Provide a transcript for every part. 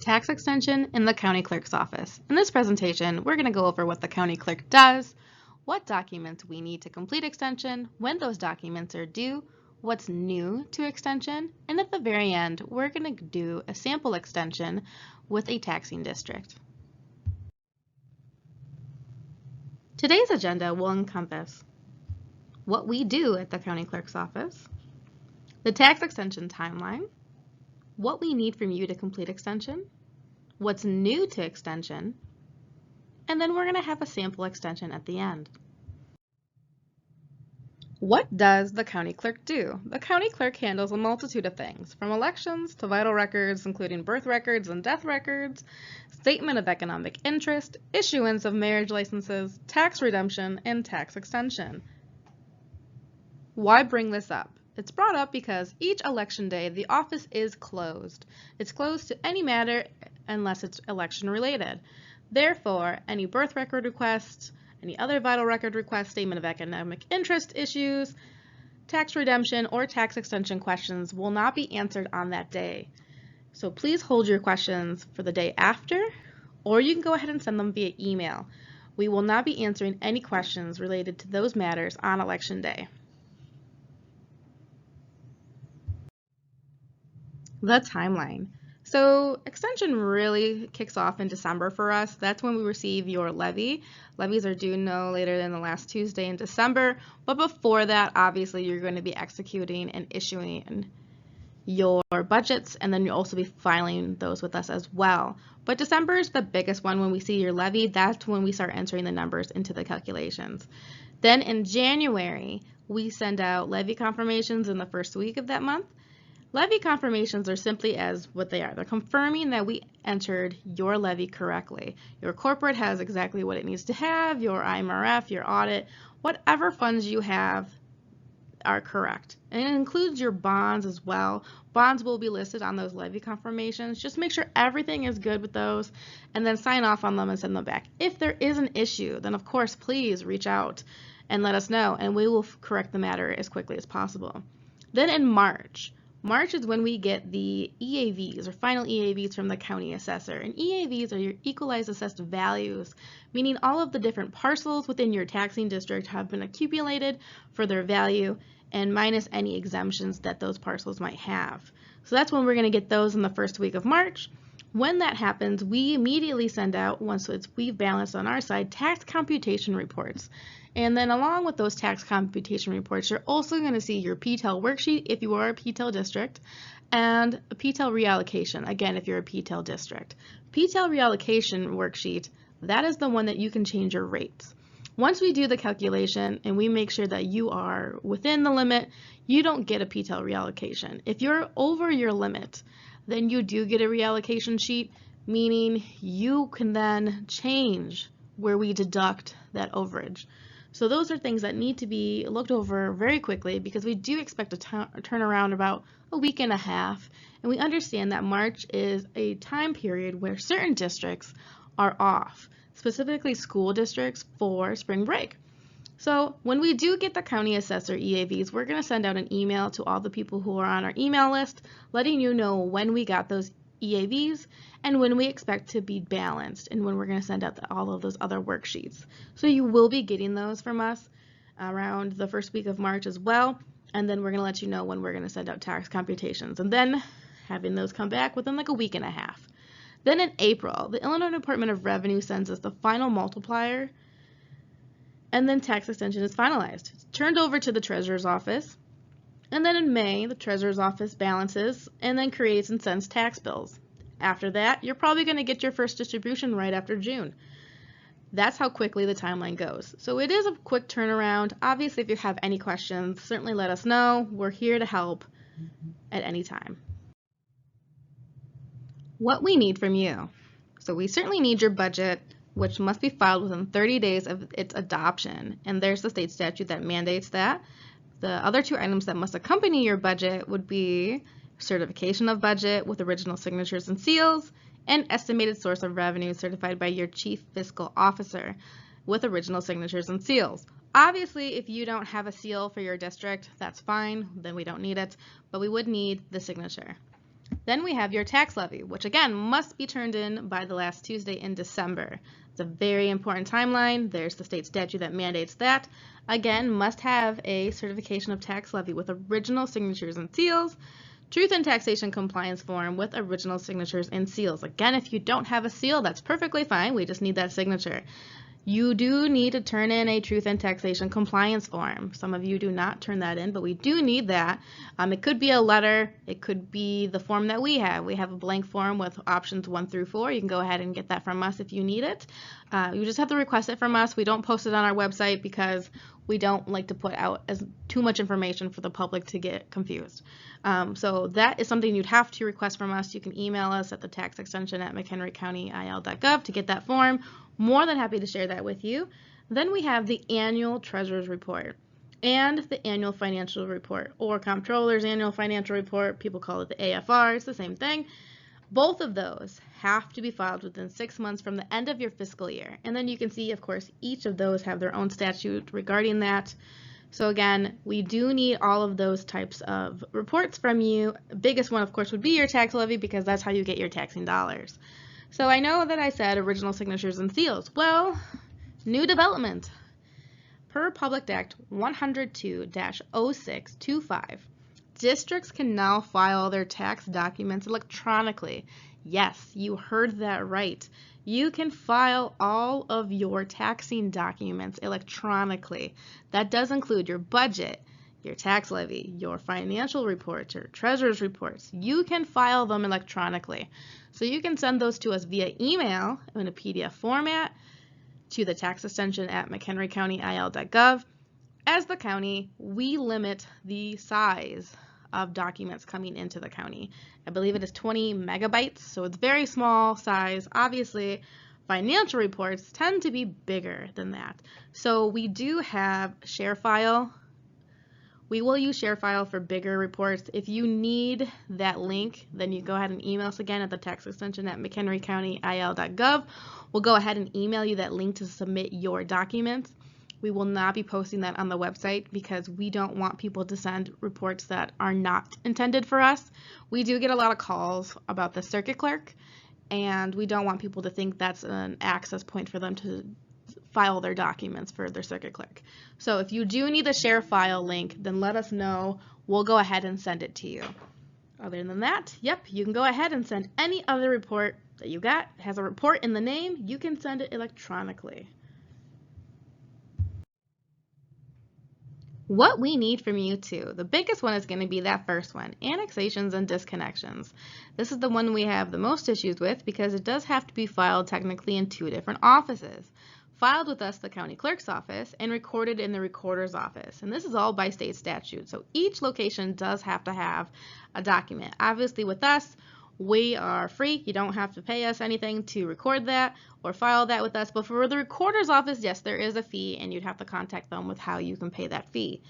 tax extension in the county clerk's office. In this presentation, we're going to go over what the county clerk does, what documents we need to complete extension, when those documents are due, what's new to extension, and at the very end, we're going to do a sample extension with a taxing district. Today's agenda will encompass what we do at the county clerk's office, the tax extension timeline, what we need from you to complete extension, what's new to extension, and then we're going to have a sample extension at the end. What does the county clerk do? The county clerk handles a multitude of things, from elections to vital records, including birth records and death records, statement of economic interest, issuance of marriage licenses, tax redemption, and tax extension. Why bring this up? It's brought up because each election day, the office is closed. It's closed to any matter unless it's election related. Therefore, any birth record requests, any other vital record requests, statement of economic interest issues, tax redemption, or tax extension questions will not be answered on that day. So please hold your questions for the day after, or you can go ahead and send them via email. We will not be answering any questions related to those matters on election day. The timeline. So extension really kicks off in December for us. That's when we receive your levy. Levies are due no later than the last Tuesday in December, but before that, obviously, you're going to be executing and issuing your budgets, and then you'll also be filing those with us as well. But December is the biggest one. When we see your levy, that's when we start entering the numbers into the calculations. Then in January, we send out levy confirmations in the first week of that month. Levy confirmations are simply as what they are. They're confirming that we entered your levy correctly. Your corporate has exactly what it needs to have, your IMRF, your audit, whatever funds you have are correct. And it includes your bonds as well. Bonds will be listed on those levy confirmations. Just make sure everything is good with those and then sign off on them and send them back. If there is an issue, then of course, please reach out and let us know, and we will correct the matter as quickly as possible. Then in March is when we get the EAVs, or final EAVs, from the county assessor. And EAVs are your equalized assessed values, meaning all of the different parcels within your taxing district have been accumulated for their value and minus any exemptions that those parcels might have. So that's when we're going to get those in the first week of March. When that happens, we immediately send out, once we've balanced on our side, tax computation reports. And then along with those tax computation reports, you're also going to see your PTEL worksheet if you are a PTEL district, and a PTEL reallocation, again, if you're a PTEL district. PTEL reallocation worksheet, that is the one that you can change your rates. Once we do the calculation and we make sure that you are within the limit, you don't get a PTEL reallocation. If you're over your limit, then you do get a reallocation sheet, meaning you can then change where we deduct that overage. So those are things that need to be looked over very quickly, because we do expect a turnaround about a week and a half, and we understand that March is a time period where certain districts are off, specifically school districts, for spring break. So when we do get the county assessor EAVs, we're going to send out an email to all the people who are on our email list, letting you know when we got those EAVs and when we expect to be balanced, and when we're going to send out all of those other worksheets. So you will be getting those from us around the first week of March as well, and then we're going to let you know when we're going to send out tax computations, and then having those come back within like a week and a half. Then in April, the Illinois Department of Revenue sends us the final multiplier, and then tax extension is finalized. It's turned over to the treasurer's office, and then in May, the treasurer's office balances and then creates and sends tax bills. After that, you're probably going to get your first distribution right after June. That's how quickly the timeline goes. So it is a quick turnaround. Obviously, if you have any questions, certainly let us know. We're here to help at any time. What we need from you. So we certainly need your budget, which must be filed within 30 days of its adoption. And there's the state statute that mandates that. The other two items that must accompany your budget would be certification of budget with original signatures and seals, and estimated source of revenue certified by your chief fiscal officer with original signatures and seals. Obviously, if you don't have a seal for your district, that's fine, then we don't need it, but we would need the signature. Then we have your tax levy, which again must be turned in by the last Tuesday in December. It's a very important timeline. There's the state statute that mandates that. Again, must have a certification of tax levy with original signatures and seals. Truth in taxation compliance form with original signatures and seals. Again, if you don't have a seal, that's perfectly fine. We just need that signature. You do need to turn in a truth in taxation compliance form. Some of you do not turn that in, but we do need that. It could be a letter. It could be the form that we have. We have a blank form with options 1 through 4. You can go ahead and get that from us if you need it. You just have to request it from us. We don't post it on our website because we don't like to put out too much information for the public to get confused. So that is something you'd have to request from us. You can email us at the tax extension at mchenrycountyil.gov to get that form. More than happy to share that with you. Then we have the annual treasurer's report and the annual financial report, or comptroller's annual financial report. People call it the AFR. It's the same thing. Both of those have to be filed within 6 months from the end of your fiscal year. And then you can see, of course, each of those have their own statute regarding that. So again, we do need all of those types of reports from you. The biggest one, of course, would be your tax levy, because that's how you get your taxing dollars. So I know that I said original signatures and seals. Well, new development. Per Public Act 102-0625, districts can now file their tax documents electronically. Yes, you heard that right. You can file all of your taxing documents electronically. That does include your budget, your tax levy, your financial reports, your treasurer's reports. You can file them electronically. So you can send those to us via email in a PDF format to the tax extension at mchenrycountyil.gov. As the county, we limit the size of documents coming into the county. I believe it is 20 megabytes, so it's very small size. Obviously, financial reports tend to be bigger than that. So we do have ShareFile. We will use ShareFile for bigger reports. If you need that link, then you go ahead and email us again at the tax extension at mchenrycountyil.gov. We'll go ahead and email you that link to submit your documents. We will not be posting that on the website because we don't want people to send reports that are not intended for us. We do get a lot of calls about the circuit clerk, and we don't want people to think that's an access point for them to file their documents for their circuit clerk. So if you do need the share file link, then let us know. We'll go ahead and send it to you. Other than that, yep, you can go ahead and send any other report that you got. It has a report in the name. You can send it electronically. What we need from you too, the biggest one is going to be that first one, annexations and disconnections. This is the one we have the most issues with because it does have to be filed technically in 2 different offices. Filed with us, the county clerk's office, and recorded in the recorder's office. And this is all by state statute. So each location does have to have a document. Obviously with us, we are free. You don't have to pay us anything to record that or file that with us. But for the recorder's office, yes, there is a fee, and you'd have to contact them with how you can pay that fee.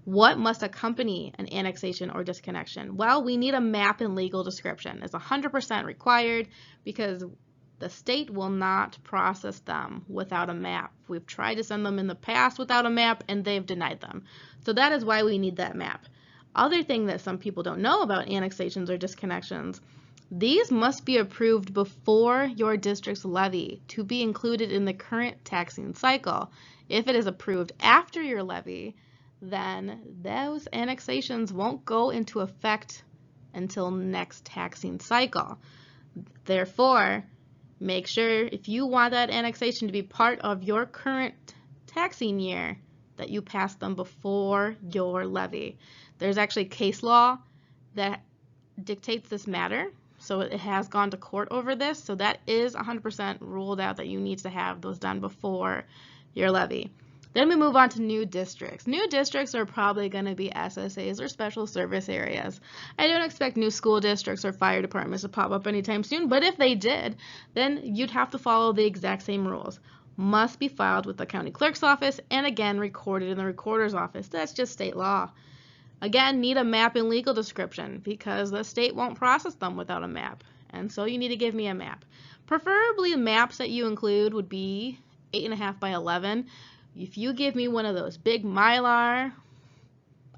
What must accompany an annexation or disconnection? Well, we need a map and legal description. It's 100% required because the state will not process them without a map. We've tried to send them in the past without a map, and they've denied them. So that is why we need that map. Other thing that some people don't know about annexations or disconnections, these must be approved before your district's levy to be included in the current taxing cycle. If it is approved after your levy, then those annexations won't go into effect until next taxing cycle. Therefore, make sure if you want that annexation to be part of your current taxing year that you pass them before your levy. There's actually case law that dictates this matter. So it has gone to court over this. So that is 100% ruled out that you need to have those done before your levy. Then we move on to new districts. New districts are probably going to be SSAs or special service areas. I don't expect new school districts or fire departments to pop up anytime soon, but if they did, then you'd have to follow the exact same rules. Must be filed with the county clerk's office and again recorded in the recorder's office. That's just state law. Again, need a map and legal description because the state won't process them without a map. And so you need to give me a map. Preferably maps that you include would be 8.5 by 11. If you give me one of those big Mylar,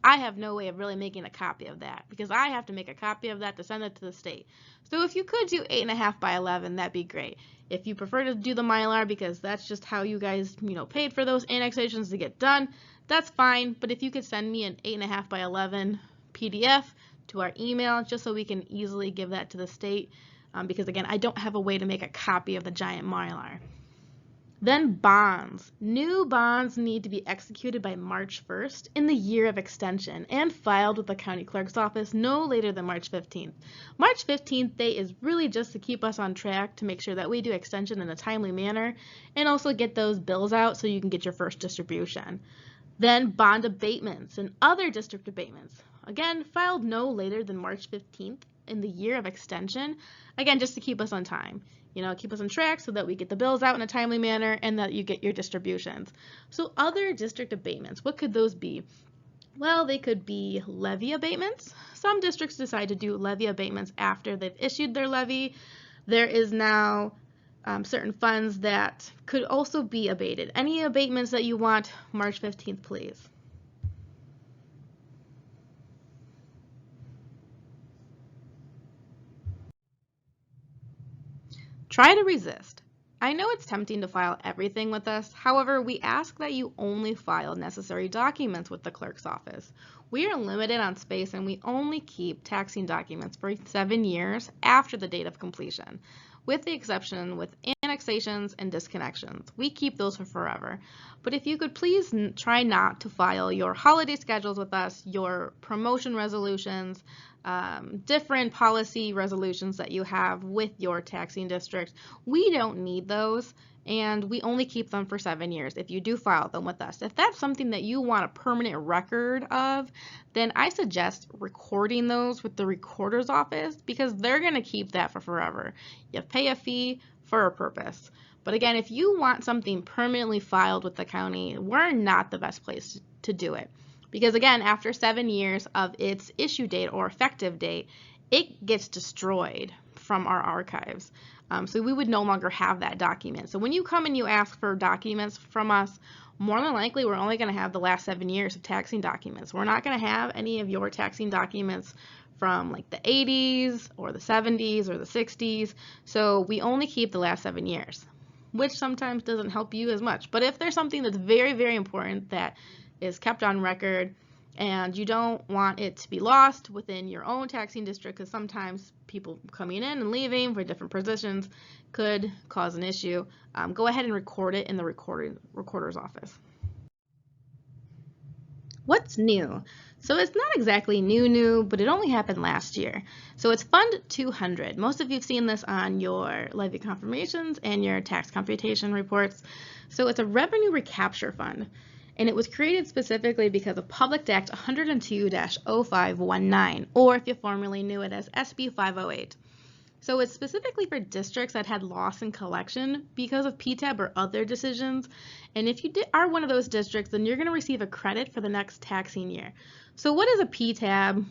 I have no way of really making a copy of that because I have to make a copy of that to send it to the state. So if you could do 8.5 by 11, that'd be great. If you prefer to do the Mylar because that's just how you guys, paid for those annexations to get done, that's fine. But if you could send me an 8.5 by 11 PDF to our email just so we can easily give that to the state, because again, I don't have a way to make a copy of the giant Mylar. Then bonds. New bonds need to be executed by March 1st in the year of extension and filed with the county clerk's office no later than March 15th. March 15th date is really just to keep us on track to make sure that we do extension in a timely manner and also get those bills out so you can get your first distribution. Then bond abatements and other district abatements. Again, filed no later than March 15th in the year of extension. Again, just to keep us on time. Keep us on track so that we get the bills out in a timely manner and that you get your distributions. So other district abatements, what could those be? Well, they could be levy abatements. Some districts decide to do levy abatements after they've issued their levy. There is now certain funds that could also be abated. Any abatements that you want, March 15th, please. Try to resist. I know it's tempting to file everything with us. However, we ask that you only file necessary documents with the clerk's office. We are limited on space and we only keep taxing documents for 7 years after the date of completion, with the exception with annexations and disconnections. We keep those for forever. But if you could please try not to file your holiday schedules with us, your promotion resolutions, different policy resolutions that you have with your taxing district. We don't need those, and we only keep them for 7 years if you do file them with us. If that's something that you want a permanent record of, then I suggest recording those with the recorder's office because they're going to keep that for forever. You pay a fee for a purpose. But again, if you want something permanently filed with the county, we're not the best place to do it. Because again, after 7 years of its issue date or effective date, it gets destroyed from our archives. So we would no longer have that document. So when you come and you ask for documents from us, more than likely we're only going to have the last 7 years of taxing documents. We're not going to have any of your taxing documents from like the 80s or the 70s or the 60s. So we only keep the last 7 years, which sometimes doesn't help you as much. But if there's something that's very, very important that is kept on record and you don't want it to be lost within your own taxing district, because sometimes people coming in and leaving for different positions could cause an issue, go ahead and record it in the recorder's office. What's new? So it's not exactly new, but it only happened last year. So it's Fund 200. Most of you have seen this on your levy confirmations and your tax computation reports. So it's a revenue recapture fund. And it was created specifically because of Public Act 102-0519, or if you formerly knew it as SB 508. So it's specifically for districts that had loss in collection because of PTAB or other decisions. And if you are one of those districts, then you're going to receive a credit for the next taxing year. So what is a PTAB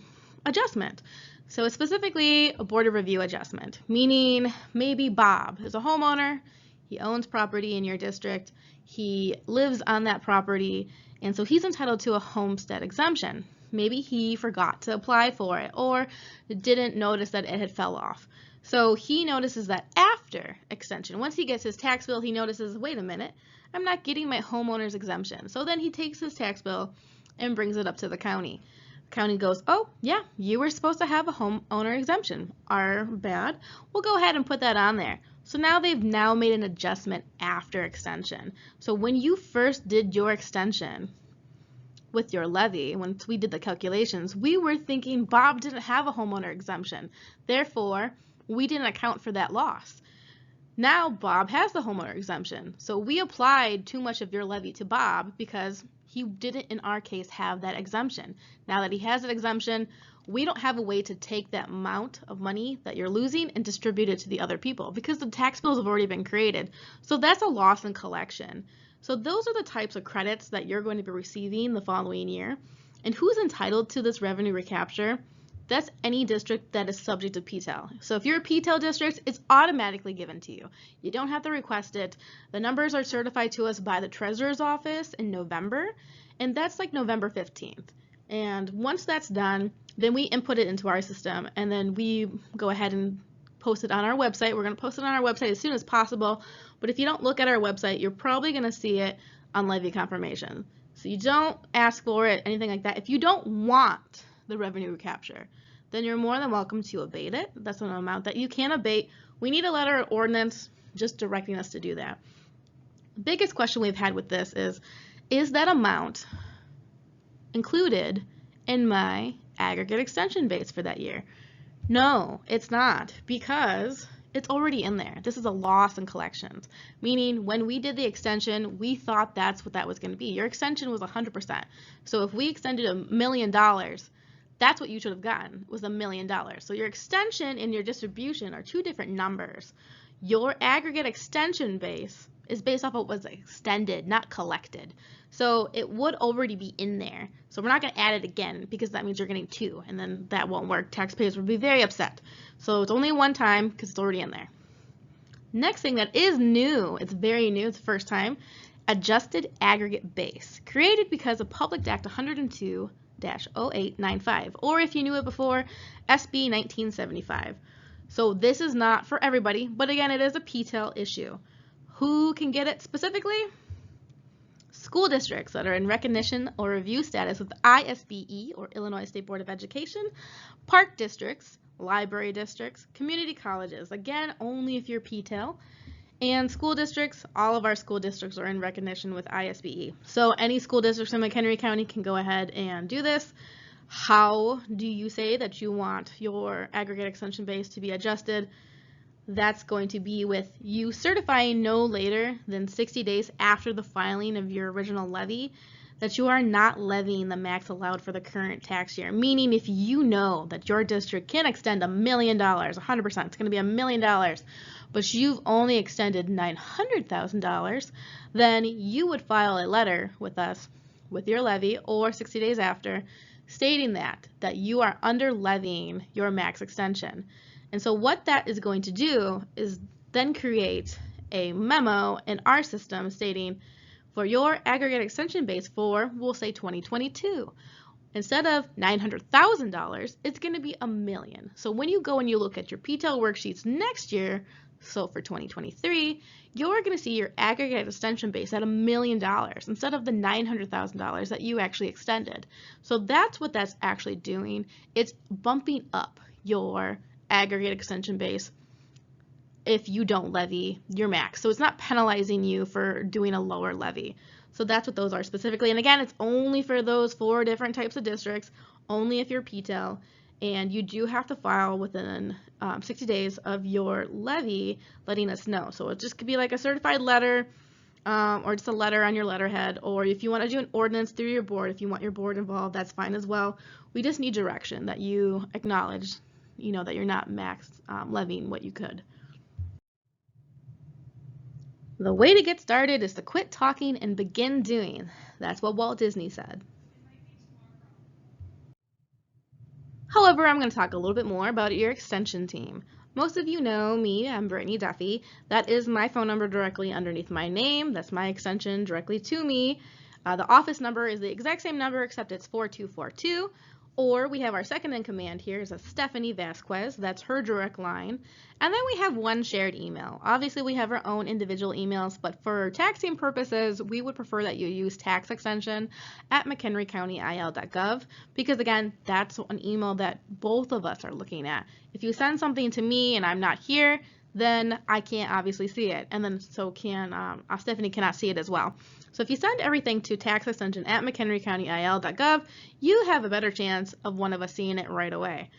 adjustment? So it's specifically a board of review adjustment, meaning maybe Bob is a homeowner, he owns property in your district, he lives on that property, and so he's entitled to a homestead exemption. Maybe he forgot to apply for it or didn't notice that it had fell off. So he notices that after extension, once he gets his tax bill, he notices, wait a minute, I'm not getting my homeowner's exemption. So then he takes his tax bill and brings it up to the county. The county goes, oh yeah, you were supposed to have a homeowner exemption. Our bad. We'll go ahead and put that on there. So now they've now made an adjustment after extension. So when you first did your extension with your levy, once we did the calculations, we were thinking Bob didn't have a homeowner exemption. Therefore, we didn't account for that loss. Now Bob has the homeowner exemption. So we applied too much of your levy to Bob because he didn't, in our case, have that exemption. Now that he has an exemption, we don't have a way to take that amount of money that you're losing and distribute it to the other people because the tax bills have already been created. So that's a loss in collection. So those are the types of credits that you're going to be receiving the following year. And who's entitled to this revenue recapture? That's any district that is subject to PTEL. So if you're a PTEL district, it's automatically given to you. You don't have to request it. The numbers are certified to us by the Treasurer's Office in November, and that's like November 15th. And once that's done, then we input it into our system, and then we go ahead and post it on our website. We're going to post it on our website as soon as possible, but if you don't look at our website, you're probably going to see it on levy confirmation. So you don't ask for it, anything like that. If you don't want the revenue recapture, then you're more than welcome to abate it. That's an amount that you can abate. We need a letter of ordinance just directing us to do that. The biggest question we've had with this is that amount included in my aggregate extension base for that year? No, it's not, because it's already in there. This is a loss in collections, meaning when we did the extension, we thought that's what that was going to be. Your extension was 100%. So if we extended $1 million, that's what you should have gotten, was $1 million. So your extension and your distribution are two different numbers. Your aggregate extension base is based off of what was extended, not collected. So it would already be in there. So we're not going to add it again, because that means you're getting two, and then that won't work. Taxpayers will be very upset. So it's only one time because it's already in there. Next thing that is new, it's very new, it's the first time, adjusted aggregate base, created because of Public Act 102-0895, or if you knew it before, SB 1975. So this is not for everybody, but again, it is a PTEL issue. Who can get it specifically? School districts that are in recognition or review status with ISBE, or Illinois State Board of Education, park districts, library districts, community colleges, again, only if you're PTEL, and school districts. All of our school districts are in recognition with ISBE. So any school districts in McHenry County can go ahead and do this. How do you say that you want your aggregate extension base to be adjusted? That's going to be with you certifying no later than 60 days after the filing of your original levy that you are not levying the max allowed for the current tax year. Meaning, if you know that your district can extend $1 million, 100%, it's going to be $1 million, but you've only extended $900,000, then you would file a letter with us with your levy, or 60 days after, stating that you are under levying your max extension. And so what that is going to do is then create a memo in our system stating for your aggregate extension base for, we'll say 2022, instead of $900,000, it's going to be $1 million. So when you go and you look at your PTEL worksheets next year, so for 2023, you're going to see your aggregate extension base at $1 million instead of the $900,000 that you actually extended. So that's what that's actually doing. It's bumping up your aggregate extension base if you don't levy your max. So it's not penalizing you for doing a lower levy. So that's what those are specifically. And again, it's only for those 4 different types of districts, only if you're PTEL, and you do have to file within 60 days of your levy letting us know. So it just could be like a certified letter, or just a letter on your letterhead, or if you want to do an ordinance through your board, if you want your board involved, that's fine as well. We just need direction that you acknowledge, that you're not max levying what you could. The way to get started is to quit talking and begin doing. That's what Walt Disney said. However, I'm going to talk a little bit more about your extension team. Most of you know me, I'm Brittany Duffy. That is my phone number directly underneath my name. That's my extension directly to me. The office number is the exact same number, except it's 4242. Or we have our second in command here is a Stephanie Vasquez. That's her direct line. And then we have one shared email. Obviously, we have our own individual emails, but for taxing purposes, we would prefer that you use tax extension at mchenrycountyil.gov, because again, that's an email that both of us are looking at. If you send something to me and I'm not here, then I can't obviously see it, and then so can Stephanie cannot see it as well. So if you send everything to tax extension at mchenrycountyil.gov, you have a better chance of one of us seeing it right away.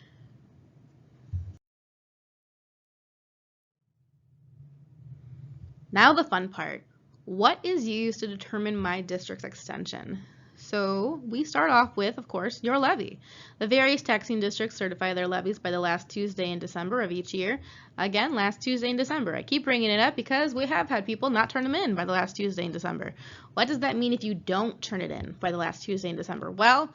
Now the fun part. What is used to determine my district's extension? So we start off with, of course, your levy. The various taxing districts certify their levies by the last Tuesday in December of each year. Again, last Tuesday in December. I keep bringing it up because we have had people not turn them in by the last Tuesday in December. What does that mean if you don't turn it in by the last Tuesday in December? Well,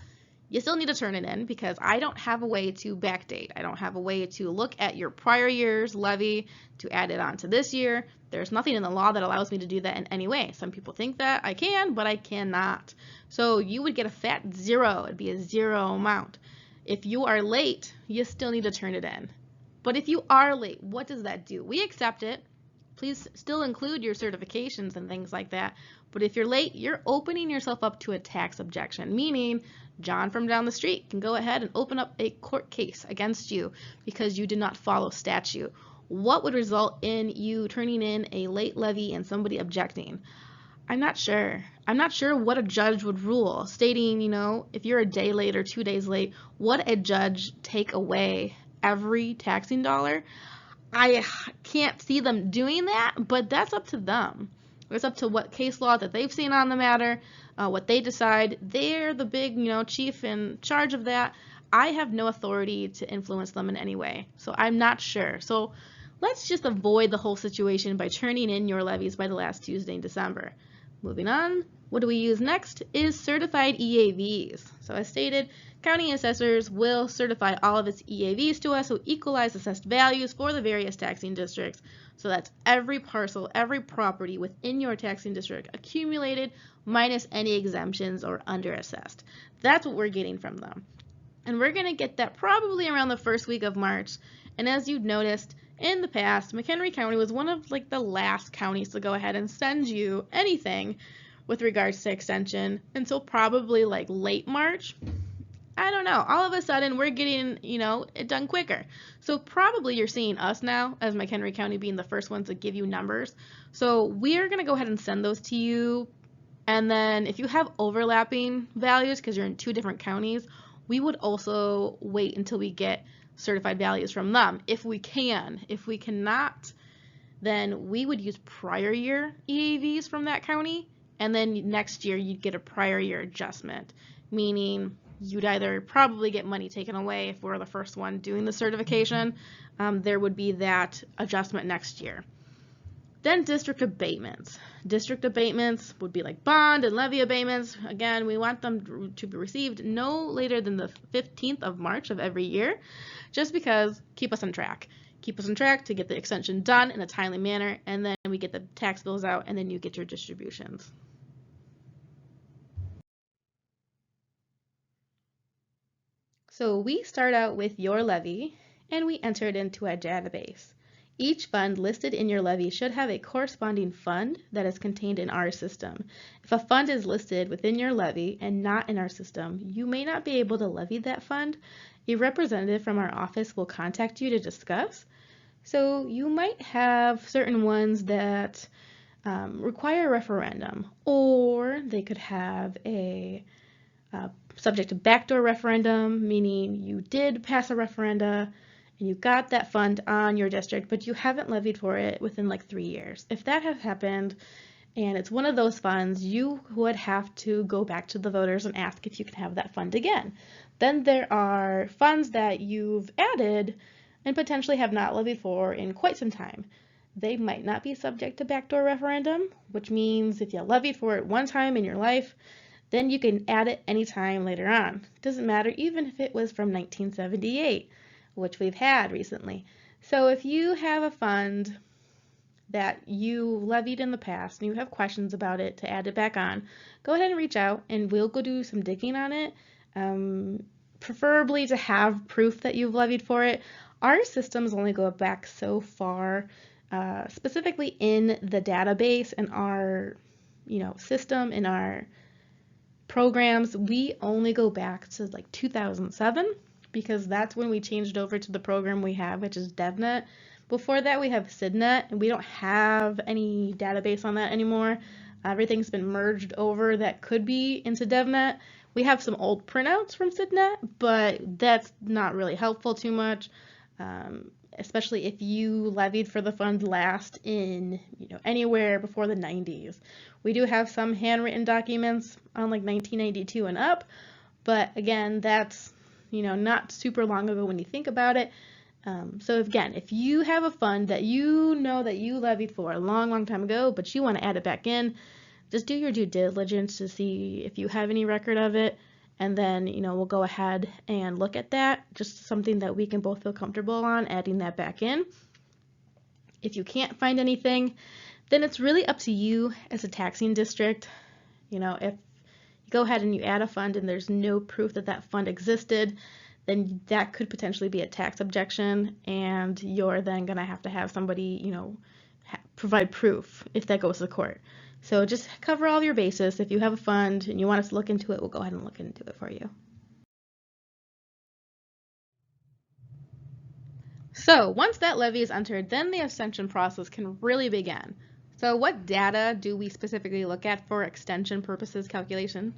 You still need to turn it in because I don't have a way to backdate. I don't have a way to look at your prior year's levy to add it on to this year. There's nothing in the law that allows me to do that in any way. Some people think that I can, but I cannot. So you would get a fat zero. It'd be a zero amount. If you are late, you still need to turn it in. But if you are late, what does that do? We accept it. Please still include your certifications and things like that. But if you're late, you're opening yourself up to a tax objection, meaning John from down the street can go ahead and open up a court case against you because you did not follow statute. What would result in you turning in a late levy and somebody objecting? I'm not sure. I'm not sure what a judge would rule, stating, if you're a day late or 2 days late, would a judge take away every taxing dollar? I can't see them doing that, but that's up to them. It's up to what case law that they've seen on the matter, what they decide. They're the big, chief in charge of that. I have no authority to influence them in any way, so I'm not sure. So let's just avoid the whole situation by turning in your levies by the last Tuesday in December. Moving on, what do we use next is certified EAVs. So as stated, county assessors will certify all of its EAVs to us, so equalize assessed values for the various taxing districts. So that's every parcel, every property within your taxing district accumulated minus any exemptions or underassessed. That's what we're getting from them. And we're going to get that probably around the first week of March. And as you've noticed, in the past, McHenry County was one of the last counties to go ahead and send you anything with regards to extension until probably late March. I don't know. All of a sudden, we're getting, it done quicker. So probably you're seeing us now as McHenry County being the first ones to give you numbers. So we're going to go ahead and send those to you. And then if you have overlapping values because you're in 2 different counties, we would also wait until we get certified values from them if we can. If we cannot, then we would use prior year EAVs from that county, and then next year you'd get a prior year adjustment, meaning you'd either probably get money taken away if we're the first one doing the certification. There would be that adjustment next year. Then district abatements. District abatements would be like bond and levy abatements. Again, we want them to be received no later than the 15th of March of every year, just because keep us on track. Keep us on track to get the extension done in a timely manner, and then we get the tax bills out, and then you get your distributions. So we start out with your levy, and we enter it into a database. Each fund listed in your levy should have a corresponding fund that is contained in our system. If a fund is listed within your levy and not in our system, you may not be able to levy that fund. A representative from our office will contact you to discuss. So you might have certain ones that require a referendum, or they could have a subject to backdoor referendum, meaning you did pass a referenda and you got that fund on your district, but you haven't levied for it within 3 years. If that has happened and it's one of those funds, you would have to go back to the voters and ask if you can have that fund again. Then there are funds that you've added and potentially have not levied for in quite some time. They might not be subject to backdoor referendum, which means if you levied for it one time in your life, then you can add it anytime later on. It doesn't matter even if it was from 1978, which we've had recently. So if you have a fund that you levied in the past and you have questions about it to add it back on, go ahead and reach out and we'll go do some digging on it, preferably to have proof that you've levied for it. Our systems only go back so far, specifically in the database and our system, in our programs, we only go back to 2007 because that's when we changed over to the program we have, which is DevNet. Before that, we have SIDNet, and we don't have any database on that anymore. Everything's been merged over that could be into DevNet. We have some old printouts from SIDNet, but that's not really helpful too much, especially if you levied for the funds last in anywhere before the 90s. We do have some handwritten documents on 1992 and up, but again, that's not super long ago when you think about it. So again, if you have a fund that that you levied for a long time ago, but you want to add it back in, just do your due diligence to see if you have any record of it. and then, we'll go ahead and look at that, just something that we can both feel comfortable on, adding that back in. If you can't find anything, then it's really up to you as a taxing district. If you go ahead and you add a fund and there's no proof that that fund existed, then that could potentially be a tax objection, and you're then going to have somebody, provide proof if that goes to court. So just cover all your bases. If you have a fund and you want us to look into it, we'll go ahead and look into it for you. So once that levy is entered, then the extension process can really begin. So what data do we specifically look at for extension purposes calculation?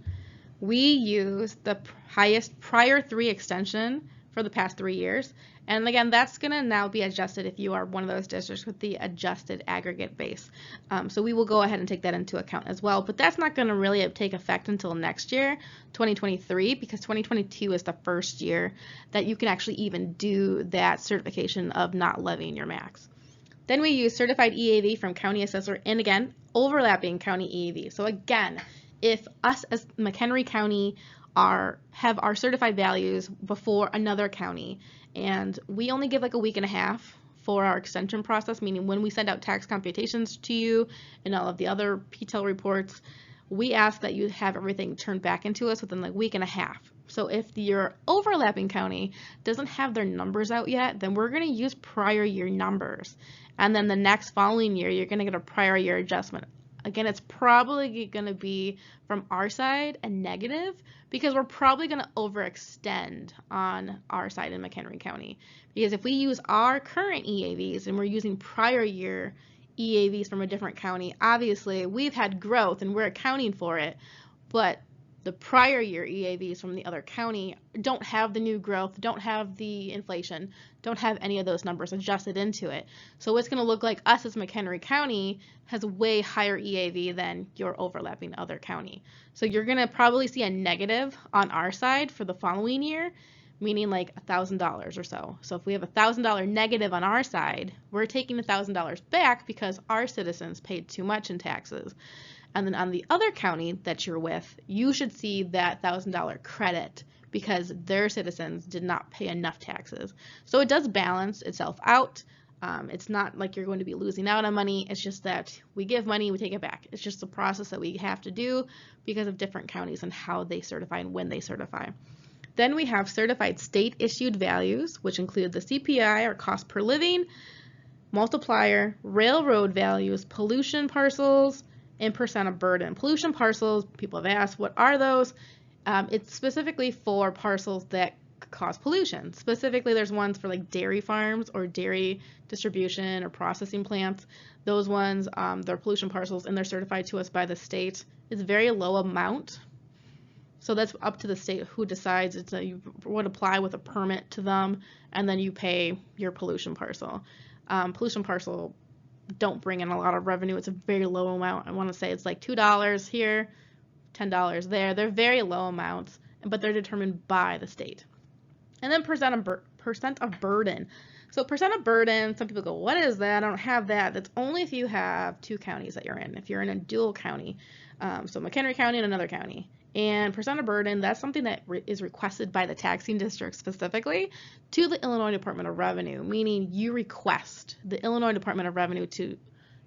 We use the highest prior 3 extension for the past 3 years. And again, that's going to now be adjusted if you are one of those districts with the adjusted aggregate base. So we will go ahead and take that into account as well. But that's not going to really take effect until next year, 2023, because 2022 is the first year that you can actually even do that certification of not levying your max. Then we use certified EAV from county assessor, and again, overlapping county EAV. So again, if us as McHenry County have our certified values before another county, and we only give like a week and a half for our extension process, meaning when we send out tax computations to you and all of the other PTEL reports, we ask that you have everything turned back into us within like a week and a half. So if your overlapping county doesn't have their numbers out yet, then we're going to use prior year numbers. And then the next following year, you're going to get a prior year adjustment. Again, it's probably going to be from our side a negative, because we're probably going to overextend on our side in McHenry County. Because if we use our current EAVs and we're using prior year EAVs from a different county, obviously we've had growth and we're accounting for it, but the prior year EAVs from the other county don't have the new growth, don't have the inflation, don't have any of those numbers adjusted into it. So it's going to look like us as McHenry County has a way higher EAV than your overlapping other county. So you're going to probably see a negative on our side for the following year, meaning like $1,000 or so. So if we have $1,000 negative on our side, we're taking $1,000 back because our citizens paid too much in taxes. And then on the other county that you're with, you should see that $1,000 credit because their citizens did not pay enough taxes. So it does balance itself out. It's not like you're going to be losing out on money. It's just that we give money, we take it back. It's just a process that we have to do because of different counties and how they certify and when they certify. Then we have certified state issued values, which include the CPI or cost per living, multiplier, railroad values, pollution parcels, and percent of burden. Pollution parcels, people have asked, what are those? It's specifically for parcels that cause pollution. Specifically, there's ones for like dairy farms or dairy distribution or processing plants. Those ones, they're pollution parcels and they're certified to us by the state. It's a very low amount. So that's up to the state who decides. You would apply with a permit to them and then you pay your pollution parcel. Pollution parcel don't bring in a lot of revenue. It's a very low amount. I want to say it's like $2 here, $10 there. They're very low amounts, but they're determined by the state. And then percent of burden. So percent of burden, some people go, what is that? I don't have that. That's only if you have 2 counties that you're in. If you're in a dual county, so McHenry County and another county. And percent of burden, that's something that is requested by the taxing district specifically to the Illinois Department of Revenue, meaning you request the Illinois Department of Revenue to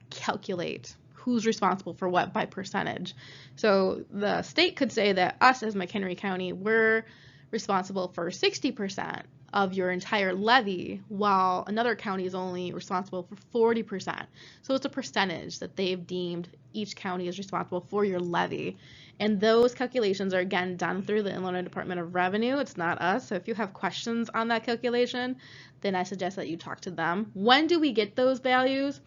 calculate who's responsible for what by percentage. So the state could say that us as McHenry County, we're responsible for 60% of your entire levy, while another county is only responsible for 40%. So it's a percentage that they've deemed each county is responsible for your levy. And those calculations are again done through the Illinois Department of Revenue. It's not us. So if you have questions on that calculation, then I suggest that you talk to them. When do we get those values?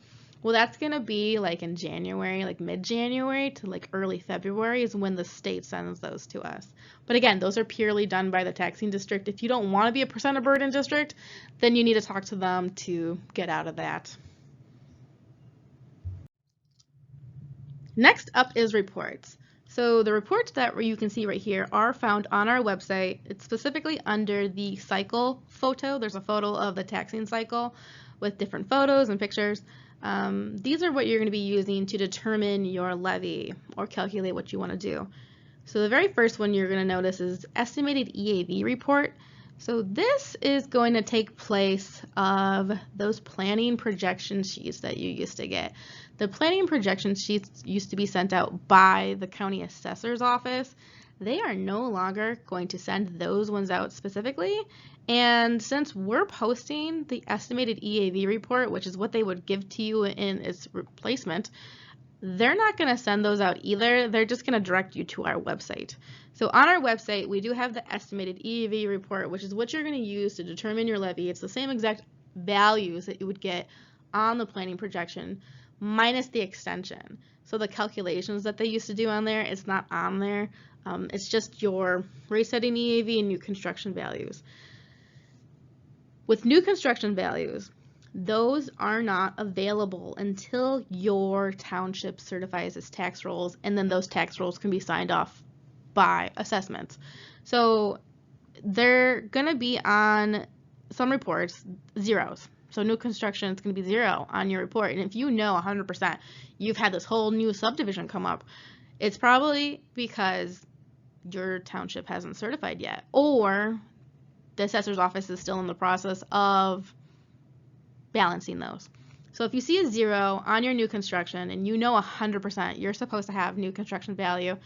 Well, that's going to be like in January, like mid-January to like early February is when the state sends those to us. But again, those are purely done by the taxing district. If you don't want to be a percent of burden district, then you need to talk to them to get out of that. Next up is reports. So the reports that you can see right here are found on our website. It's specifically under the cycle photo. There's a photo of the taxing cycle with different photos and pictures. These are what you're going to be using to determine your levy or calculate what you want to do. So the very first one you're going to notice is estimated EAV report. So this is going to take place of those planning projection sheets that you used to get. The planning projection sheets used to be sent out by the county assessor's office. They are no longer going to send those ones out specifically. And since we're posting the estimated EAV report, which is what they would give to you in its replacement, they're not going to send those out either. They're just going to direct you to our website. So on our website, we do have the estimated EAV report, which is what you're going to use to determine your levy. It's the same exact values that you would get on the planning projection minus the extension. So the calculations that they used to do on there, it's not on there. It's just your rate setting EAV and new construction values. With new construction values, those are not available until your township certifies its tax rolls, and then those tax rolls can be signed off by assessments. So they're going to be on some reports zeros. So new construction is going to be 0 on your report. And if you know 100% you've had this whole new subdivision come up, it's probably because your township hasn't certified yet, or the assessor's office is still in the process of balancing those. So if you see a 0 on your new construction and you know 100% you're supposed to have new construction value,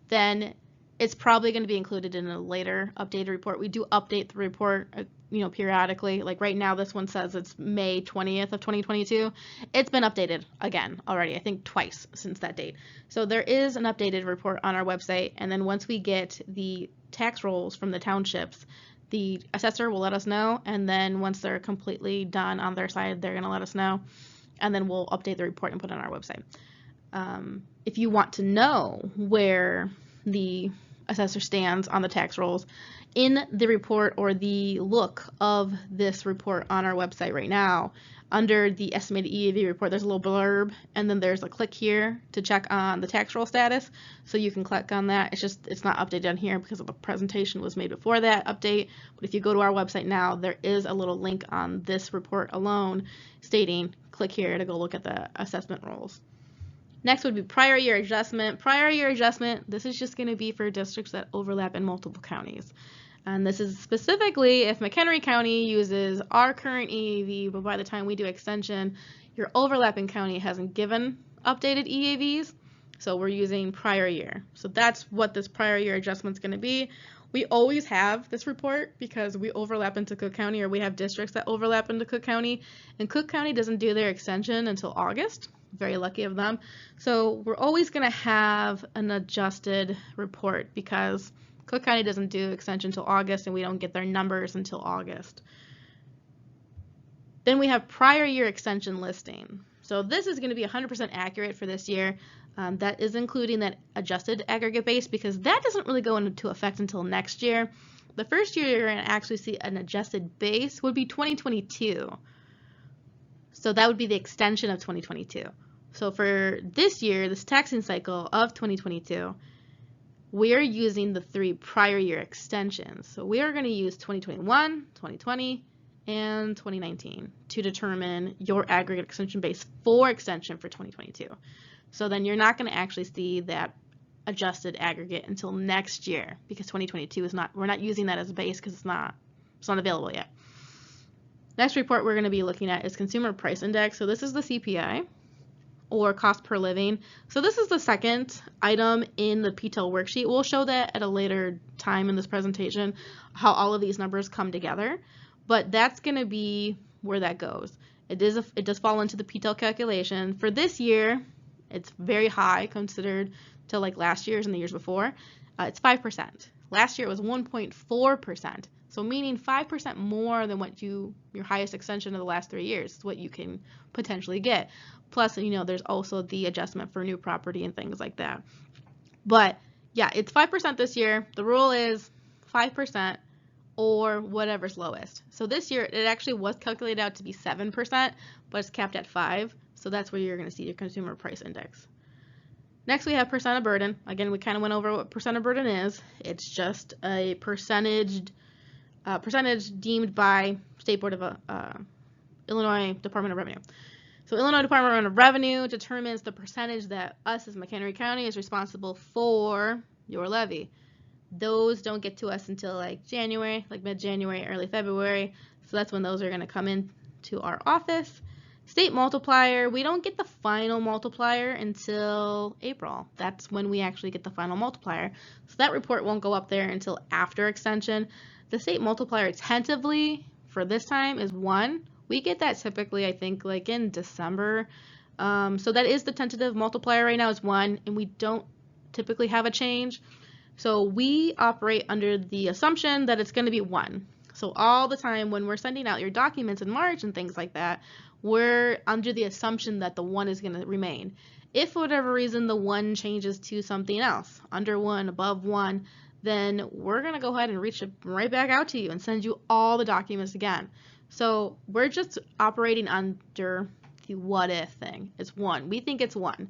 then it's probably going to be included in a later updated report. We do update the report, periodically. Like right now, this one says it's May 20th of 2022. It's been updated again already, I think twice since that date. So there is an updated report on our website, and then once we get the tax rolls from the townships, the assessor will let us know, and then once they're completely done on their side, they're going to let us know, and then we'll update the report and put it on our website. If you want to know where the assessor stands on the tax rolls, in the report or the look of this report on our website right now, under the estimated EAV report, there's a little blurb, and then there's a click here to check on the tax roll status. So you can click on that. It's not updated on here because of the presentation was made before that update. But if you go to our website now, there is a little link on this report alone stating click here to go look at the assessment rolls. Next would be prior year adjustment. Prior year adjustment, this is just going to be for districts that overlap in multiple counties. And this is specifically if McHenry County uses our current EAV, but by the time we do extension, your overlapping county hasn't given updated EAVs, so we're using prior year. So that's what this prior year adjustment is going to be. We always have this report because we overlap into Cook County, or we have districts that overlap into Cook County, and Cook County doesn't do their extension until August. Very lucky of them. So we're always going to have an adjusted report because Cook County doesn't do extension until August, and we don't get their numbers until August. Then we have prior year extension listing. So this is going to be 100% accurate for this year. That is including that adjusted aggregate base because that doesn't really go into effect until next year. The first year you're going to actually see an adjusted base would be 2022. So that would be the extension of 2022. So for this year, this taxing cycle of 2022, we are using the 3 prior year extensions. So we are going to use 2021, 2020, and 2019 to determine your aggregate extension base for extension for 2022. So then you're not going to actually see that adjusted aggregate until next year because 2022 is not, we're not using that as a base because it's not available yet. Next report we're going to be looking at is Consumer Price Index. So this is the CPI, or cost per living. So this is the second item in the PTEL worksheet. We'll show that at a later time in this presentation, how all of these numbers come together, but that's going to be where that goes. It does fall into the PTEL calculation. For this year, it's very high considered to like last year's and the years before. It's 5%. Last year it was 1.4%. So meaning 5% more than what your highest extension of the last 3 years is what you can potentially get. Plus, there's also the adjustment for new property and things like that. But yeah, it's 5% this year. The rule is 5% or whatever's lowest. So this year it actually was calculated out to be 7%, but it's capped at 5. So that's where you're going to see your consumer price index. Next we have percent of burden. Again, we kind of went over what percent of burden is. It's just a percentage deemed by State Board of Illinois Department of Revenue. So Illinois Department of Revenue determines the percentage that us as McHenry County is responsible for your levy. Those don't get to us until like January, like mid-January, early February. So that's when those are going to come in to our office. State multiplier, we don't get the final multiplier until April. That's when we actually get the final multiplier. So that report won't go up there until after extension. The state multiplier tentatively for this time is 1. We get that typically, I think, like in December. So that is the tentative multiplier right now is 1, and we don't typically have a change. So we operate under the assumption that it's going to be 1. So all the time when we're sending out your documents in March and things like that, we're under the assumption that the 1 is going to remain. If for whatever reason the 1 changes to something else, under 1, above 1, then we're going to go ahead and reach it right back out to you and send you all the documents again. So we're just operating under the what if thing. It's 1. We think it's 1.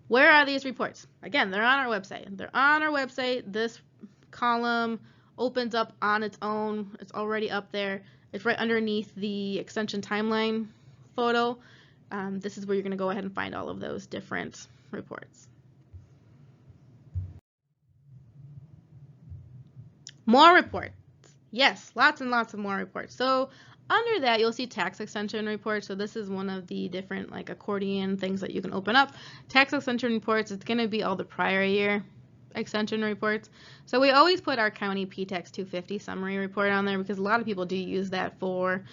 Where are these reports? Again, they're on our website. They're on our website. This column opens up on its own. It's already up there. It's right underneath the extension timeline photo. This is where you're going to go ahead and find all of those different reports. More reports. Yes, lots and lots of more reports. So under that, you'll see tax extension reports. So this is one of the different like accordion things that you can open up. Tax extension reports, it's going to be all the prior year extension reports. So we always put our county P-Tax 250 summary report on there because a lot of people do use that for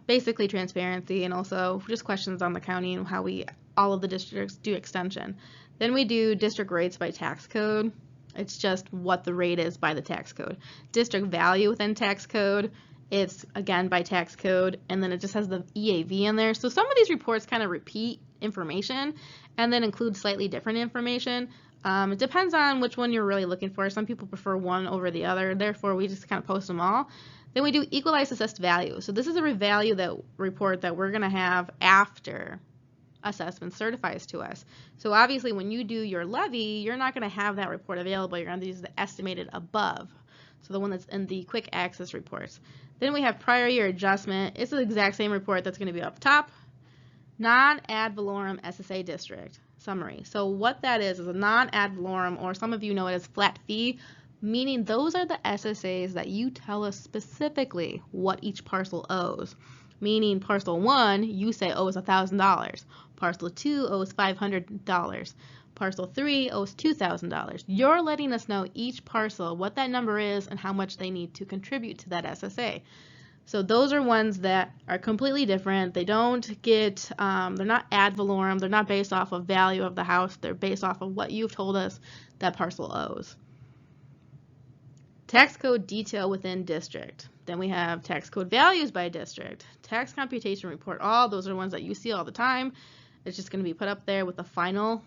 basically transparency and also just questions on the county and how all of the districts do extension. Then we do district rates by tax code. It's just what the rate is by the tax code. District value within tax code, it's again by tax code, and then it just has the EAV in there. So some of these reports kind of repeat information and then include slightly different information. It depends on which one you're really looking for. Some people prefer one over the other, therefore we just kind of post them all. Then we do equalized assessed value. So this is a report that we're going to have after assessment certifies to us. So obviously when you do your levy, you're not going to have that report available. You're going to use the estimated above. So the one that's in the quick access reports. Then we have prior year adjustment. It's the exact same report that's going to be up top. Non-ad valorem SSA district summary. So what that is a non-ad valorem, or some of you know it as flat fee, meaning those are the SSAs that you tell us specifically what each parcel owes. Meaning parcel 1, you say owes $1,000. Parcel 2 owes $500. Parcel 3 owes $2,000. You're letting us know each parcel what that number is and how much they need to contribute to that SSA. So those are ones that are completely different. They don't get, they're not ad valorem. They're not based off of value of the house. They're based off of what you've told us that parcel owes. Tax code detail within district. Then we have tax code values by district. Tax computation report. All those are ones that you see all the time. It's just going to be put up there with the final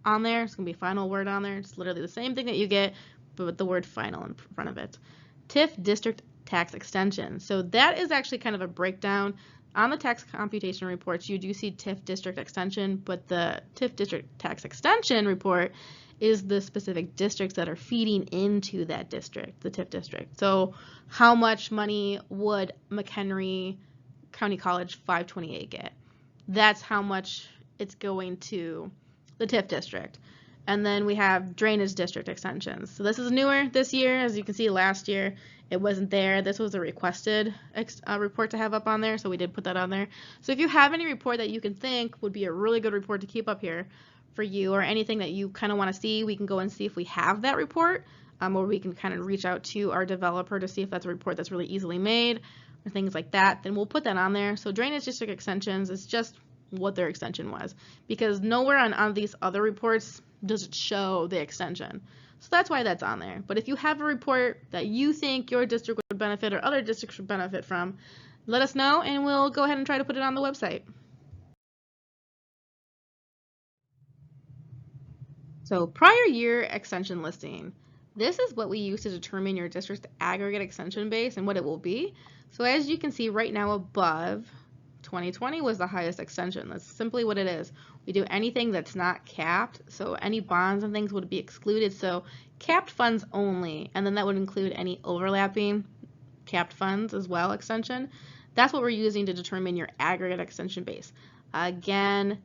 on there. It's going to be final word on there. It's literally the same thing that you get, but with the word final in front of it. TIF district tax extension. So that is actually kind of a breakdown. On the tax computation reports, you do see TIF district extension, but the TIF district tax extension report is the specific districts that are feeding into that district, the TIF district. So how much money would McHenry County College 528 get? That's how much it's going to the TIF district. And then we have drainage district extensions. So this is newer this year. As you can see, last year it wasn't there. This was a requested report to have up on there, so we did put that on there. So if you have any report that you can think would be a really good report to keep up here for you, or anything that you kind of want to see, we can go and see if we have that report, or we can kind of reach out to our developer to see if that's a report that's really easily made, or things like that. Then we'll put that on there. So drainage district extensions is just what their extension was, because nowhere on these other reports does it show the extension. So that's why that's on there. But if you have a report that you think your district would benefit or other districts would benefit from, let us know and we'll go ahead and try to put it on the website. So prior year extension listing. This is what we use to determine your district's aggregate extension base and what it will be. So as you can see right now above, 2020 was the highest extension. That's simply what it is. We do anything that's not capped, so any bonds and things would be excluded. So capped funds only, and then that would include any overlapping capped funds as well extension. That's what we're using to determine your aggregate extension base. Again,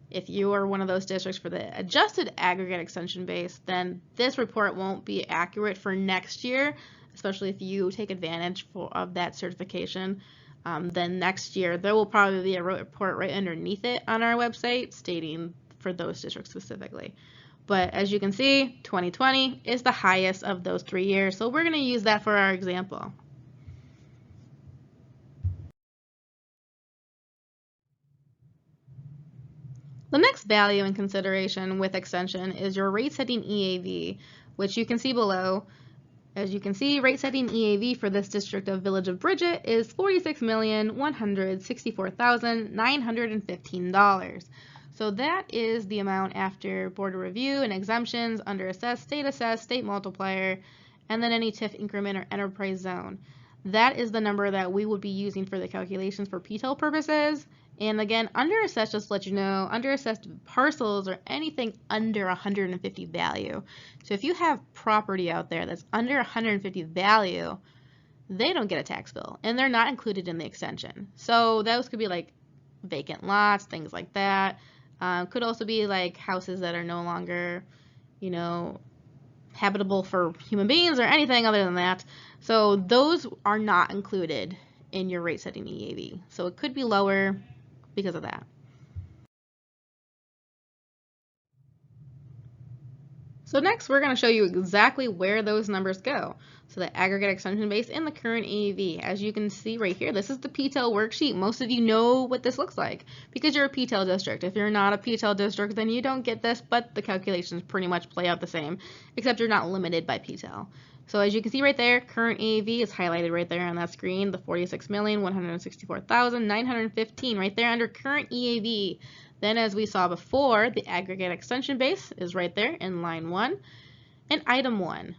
if you are one of those districts for the adjusted aggregate extension base, then this report won't be accurate for next year, especially if you take advantage of that certification. Then next year, there will probably be a report right underneath it on our website stating for those districts specifically. But as you can see, 2020 is the highest of those 3 years, so we're going to use that for our example. The next value in consideration with extension is your rate setting EAV, which you can see below. As you can see, rate setting EAV for this district of Village of Bridget is $46,164,915. So that is the amount after board of review and exemptions, under assessed, state multiplier, and then any TIF increment or enterprise zone. That is the number that we would be using for the calculations for PTEL purposes. And again, under assessed, just to let you know, under assessed parcels are anything under 150 value. So if you have property out there that's under 150 value, they don't get a tax bill, and they're not included in the extension. So those could be like vacant lots, things like that. Could also be like houses that are no longer, you know, habitable for human beings or anything other than that. So those are not included in your rate setting EAV. So it could be lower because of that. So next we're going to show you exactly where those numbers go. So the aggregate extension base and the current EAV. As you can see right here, this is the PTEL worksheet. Most of you know what this looks like because you're a PTEL district. If you're not a PTEL district, then you don't get this, but the calculations pretty much play out the same, except you're not limited by PTEL. So as you can see right there, current EAV is highlighted right there on that screen, the 46,164,915 right there under current EAV. Then as we saw before, the aggregate extension base is right there in line 1 and item 1.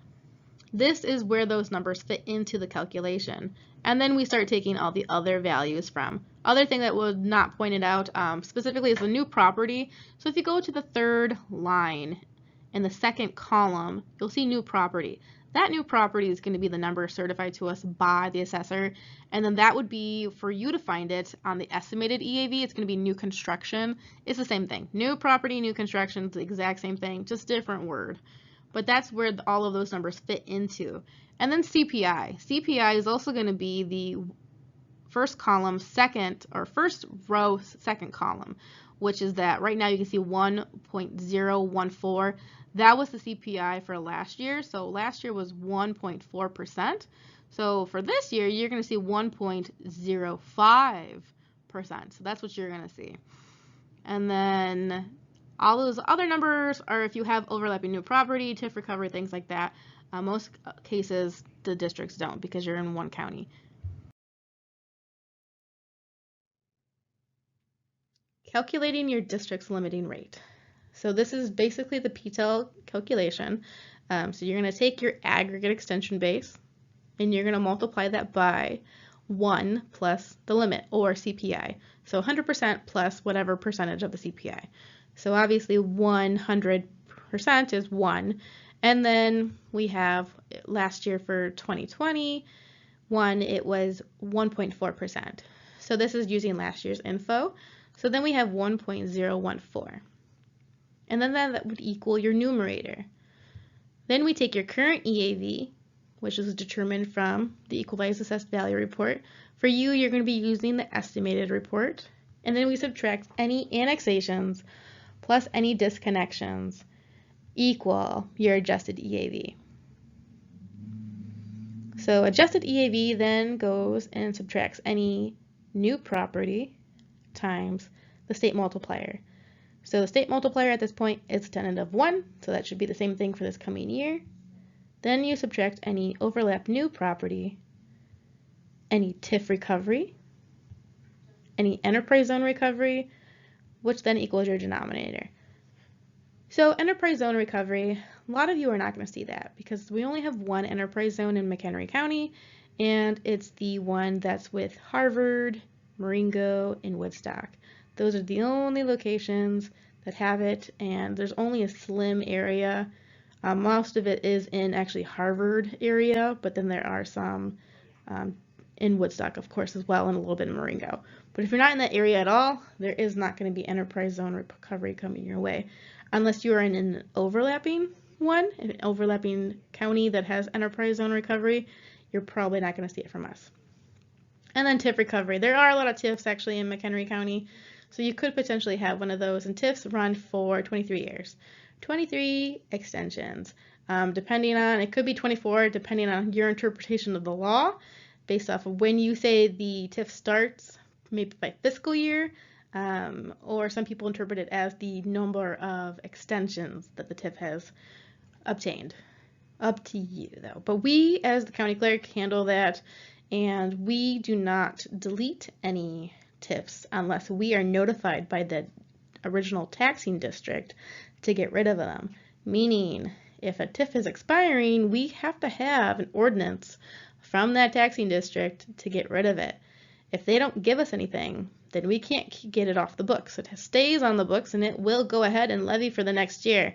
This is where those numbers fit into the calculation. And then we start taking all the other values from. Other thing that was not pointed out specifically is the new property. So if you go to the third line in the second column, you'll see new property. That new property is going to be the number certified to us by the assessor, and then that would be for you to find it on the estimated EAV. It's going to be new construction. It's the same thing. New property, new construction, it's the exact same thing, just different word. But that's where all of those numbers fit into. And then CPI. CPI is also going to be the first column, second, or first row, second column, which is that right now you can see 1.014. That was the CPI for last year. So last year was 1.4%. So for this year, you're going to see 1.05%. So that's what you're going to see. And then all those other numbers are if you have overlapping new property, TIF recovery, things like that. Most cases, the districts don't because you're in one county. Calculating your district's limiting rate. So this is basically the PTEL calculation. So you're going to take your aggregate extension base and you're going to multiply that by 1 plus the limit, or CPI. So 100% plus whatever percentage of the CPI. So obviously 100% is 1. And then we have last year for 2021, it was 1.4%. So this is using last year's info. So then we have 1.014. And then that would equal your numerator. Then we take your current EAV, which is determined from the equalized assessed value report. For you, you're going to be using the estimated report. And then we subtract any annexations plus any disconnections equal your adjusted EAV. So adjusted EAV then goes and subtracts any new property times the state multiplier. So the state multiplier at this point is tentative 1, so that should be the same thing for this coming year. Then you subtract any overlap new property, any TIF recovery, any enterprise zone recovery, which then equals your denominator. So enterprise zone recovery, a lot of you are not going to see that because we only have one enterprise zone in McHenry County, and it's the one that's with Harvard, Marengo, and Woodstock. Those are the only locations that have it, and there's only a slim area. Most of it is in actually Harvard area, but then there are some in Woodstock, of course, as well, and a little bit in Marengo. But if you're not in that area at all, there is not going to be enterprise zone recovery coming your way, unless you are in an overlapping one, an overlapping county that has enterprise zone recovery. You're probably not going to see it from us. And then TIF recovery. There are a lot of TIFs actually in McHenry County, so you could potentially have one of those. And TIFs run for 23 years, 23 extensions. Depending on, it could be 24, depending on your interpretation of the law, based off of when you say the TIF starts, maybe by fiscal year, or some people interpret it as the number of extensions that the TIF has obtained. Up to you, though. But we, as the county clerk, handle that, and we do not delete any TIFs unless we are notified by the original taxing district to get rid of them. Meaning, if a TIF is expiring, we have to have an ordinance from that taxing district to get rid of it. If they don't give us anything, then we can't get it off the books. It stays on the books, and it will go ahead and levy for the next year.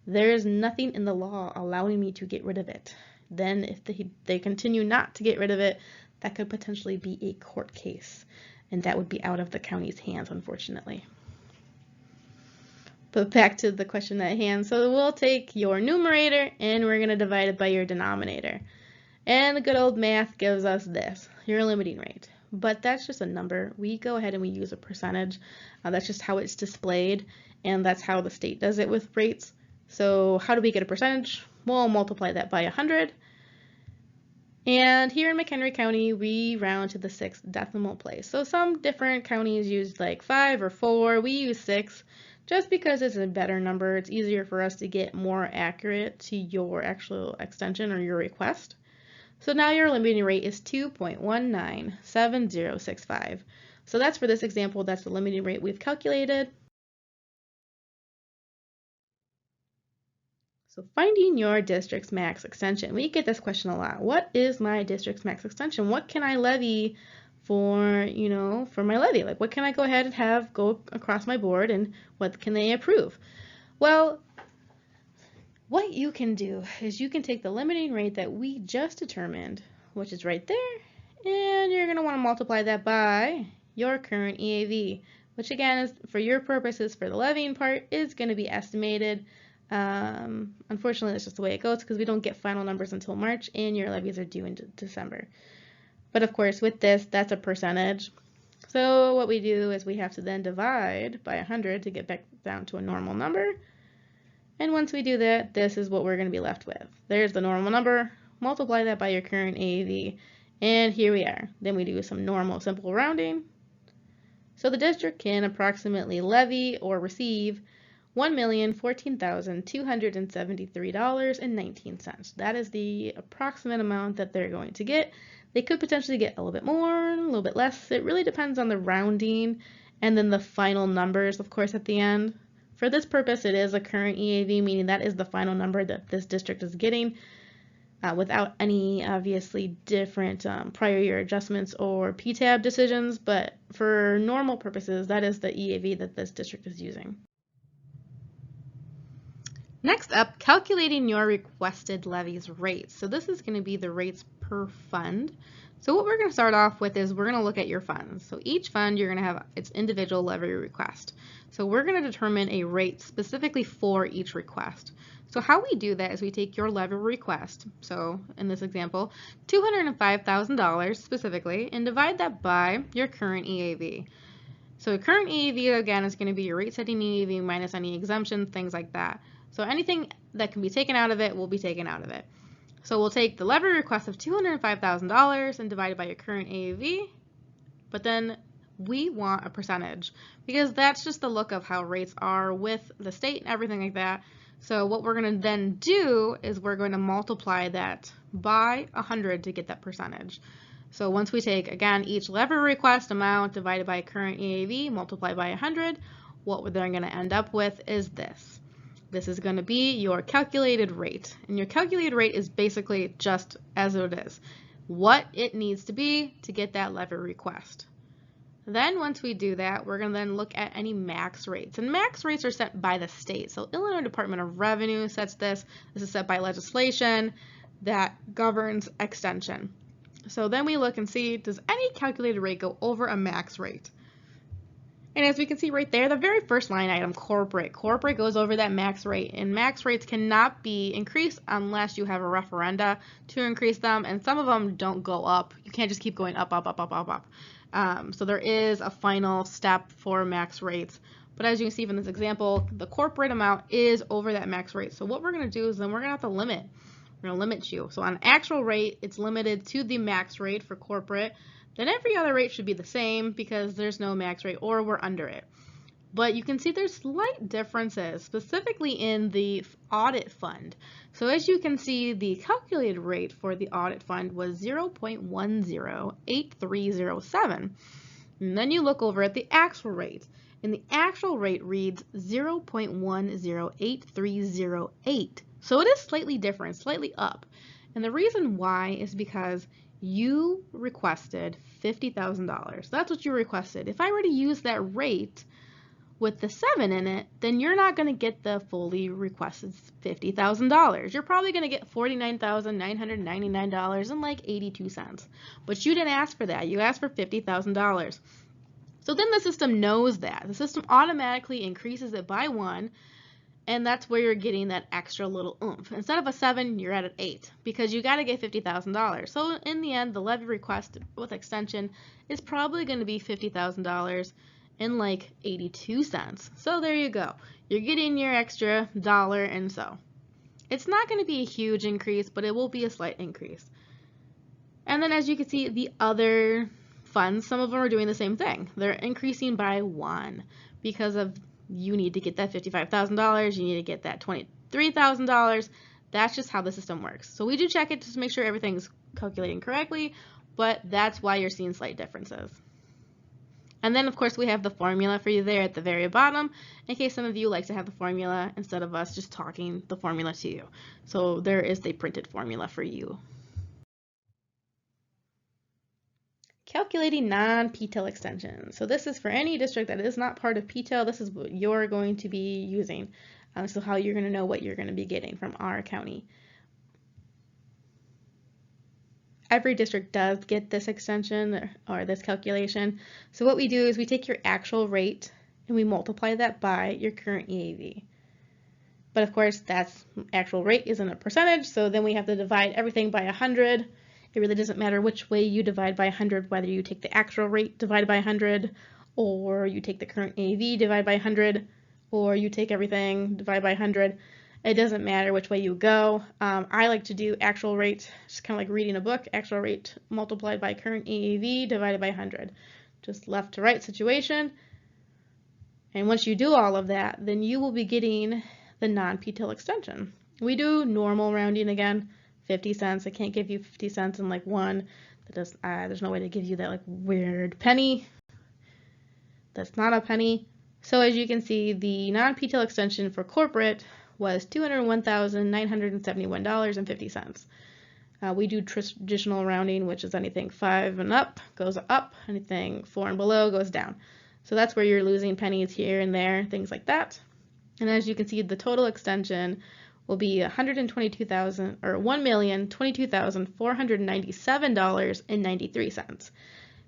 There is nothing in the law allowing me to get rid of it. Then if they continue not to get rid of it, that could potentially be a court case, and that would be out of the county's hands, unfortunately. But back to the question at hand. So we'll take your numerator and we're going to divide it by your denominator. And the good old math gives us this, your limiting rate. But that's just a number. We go ahead and we use a percentage. That's just how it's displayed, and that's how the state does it with rates. So how do we get a percentage? We'll multiply that by 100. And here in McHenry County, we round to the 6th decimal place. So some different counties use like 5 or 4. We use 6 just because it's a better number. It's easier for us to get more accurate to your actual extension or your request. So now your limiting rate is 2.197065. So that's for this example, that's the limiting rate we've calculated. So finding your district's max extension. We get this question a lot. What is my district's max extension? What can I levy for, for my levy? Like, what can I go ahead and have go across my board, and what can they approve? Well, what you can do is you can take the limiting rate that we just determined, which is right there, and you're going to want to multiply that by your current EAV, which again is, for your purposes, for the levying part, is going to be estimated. Unfortunately, that's just the way it goes because we don't get final numbers until March, and your levies are due in December. But of course, with this, that's a percentage. So what we do is we have to then divide by 100 to get back down to a normal number. And once we do that, this is what we're going to be left with. There's the normal number. Multiply that by your current AAV. And here we are. Then we do some normal simple rounding. So the district can approximately levy or receive $1,014,273.19. That is the approximate amount that they're going to get. They could potentially get a little bit more, a little bit less. It really depends on the rounding and then the final numbers, of course, at the end. For this purpose, it is a current EAV, meaning that is the final number that this district is getting without any obviously different prior year adjustments or PTAB decisions. But for normal purposes, that is the EAV that this district is using. Next up, calculating your requested levies rates. So this is going to be the rates per fund. So what we're going to start off with is we're going to look at your funds. So each fund, you're going to have its individual levy request. So we're going to determine a rate specifically for each request. So how we do that is we take your levy request, so in this example, $205,000 specifically, and divide that by your current EAV. So current EAV, again, is going to be your rate setting EAV minus any exemptions, things like that. So anything that can be taken out of it will be taken out of it. So we'll take the levy request of $205,000 and divide it by your current AAV, but then we want a percentage because that's just the look of how rates are with the state and everything like that. So what we're going to then do is we're going to multiply that by 100 to get that percentage. So once we take, again, each levy request amount divided by current EAV, multiply by 100, what we're then going to end up with is this. This is going to be your calculated rate. And your calculated rate is basically just as it is, what it needs to be to get that levy request. Then once we do that, we're going to then look at any max rates. And max rates are set by the state. So Illinois Department of Revenue sets this. This is set by legislation that governs extension. So then we look and see, does any calculated rate go over a max rate? And as we can see right there, the very first line item, corporate. Corporate goes over that max rate, and max rates cannot be increased unless you have a referenda to increase them, and some of them don't go up. You can't just keep going up, up, up, up, up, up. So there is a final step for max rates. But as you can see from this example, the corporate amount is over that max rate. So what we're going to do is then we're going to have to limit. We're going to limit you. So on actual rate, it's limited to the max rate for corporate. Then every other rate should be the same because there's no max rate or we're under it. But you can see there's slight differences, specifically in the audit fund. So as you can see, the calculated rate for the audit fund was 0.108307. And then you look over at the actual rate, and the actual rate reads 0.108308. So it is slightly different, slightly up. And the reason why is because you requested $50,000. That's what you requested. If I were to use that rate with the 7 in it, then you're not going to get the fully requested $50,000. You're probably going to get $49,999 and like 82 cents. But you didn't ask for that. You asked for $50,000. So then the system knows that. The system automatically increases it by 1, and that's where you're getting that extra little oomph. Instead of a 7, you're at an 8 because you got to get $50,000. So in the end, the levy request with extension is probably going to be $50,000 and like 82 cents. So there you go. You're getting your extra dollar and so. It's not going to be a huge increase, but it will be a slight increase. And then as you can see, the other funds, some of them are doing the same thing. They're increasing by 1 because of you need to get that $55,000, you need to get that $23,000. That's just how the system works. So we do check it just to make sure everything's calculating correctly, but that's why you're seeing slight differences. And then of course we have the formula for you there at the very bottom, in case some of you like to have the formula instead of us just talking the formula to you. So there is the printed formula for you. Calculating non-PTEL extension. So this is for any district that is not part of PTEL. This is what you're going to be using. So how you're going to know what you're going to be getting from our county. Every district does get this extension or this calculation. So what we do is we take your actual rate and we multiply that by your current EAV. But of course, that's actual rate isn't a percentage, so then we have to divide everything by 100. It really doesn't matter which way you divide by 100, whether you take the actual rate divided by 100, or you take the current AV divided by 100, or you take everything divided by 100. It doesn't matter which way you go. I like to do actual rate, just kind of like reading a book, actual rate multiplied by current AAV divided by 100. Just left to right situation. And once you do all of that, then you will be getting the non-PTEL extension. We do normal rounding again. 50 cents. I can't give you 50 cents in like 1. That does, there's no way to give you that like weird penny. That's not a penny. So as you can see, the non-PTEL extension for corporate was $201,971.50. We do traditional rounding, which is anything 5 and up goes up, anything 4 and below goes down. So that's where you're losing pennies here and there, things like that. And as you can see, the total extension will be $122,497.93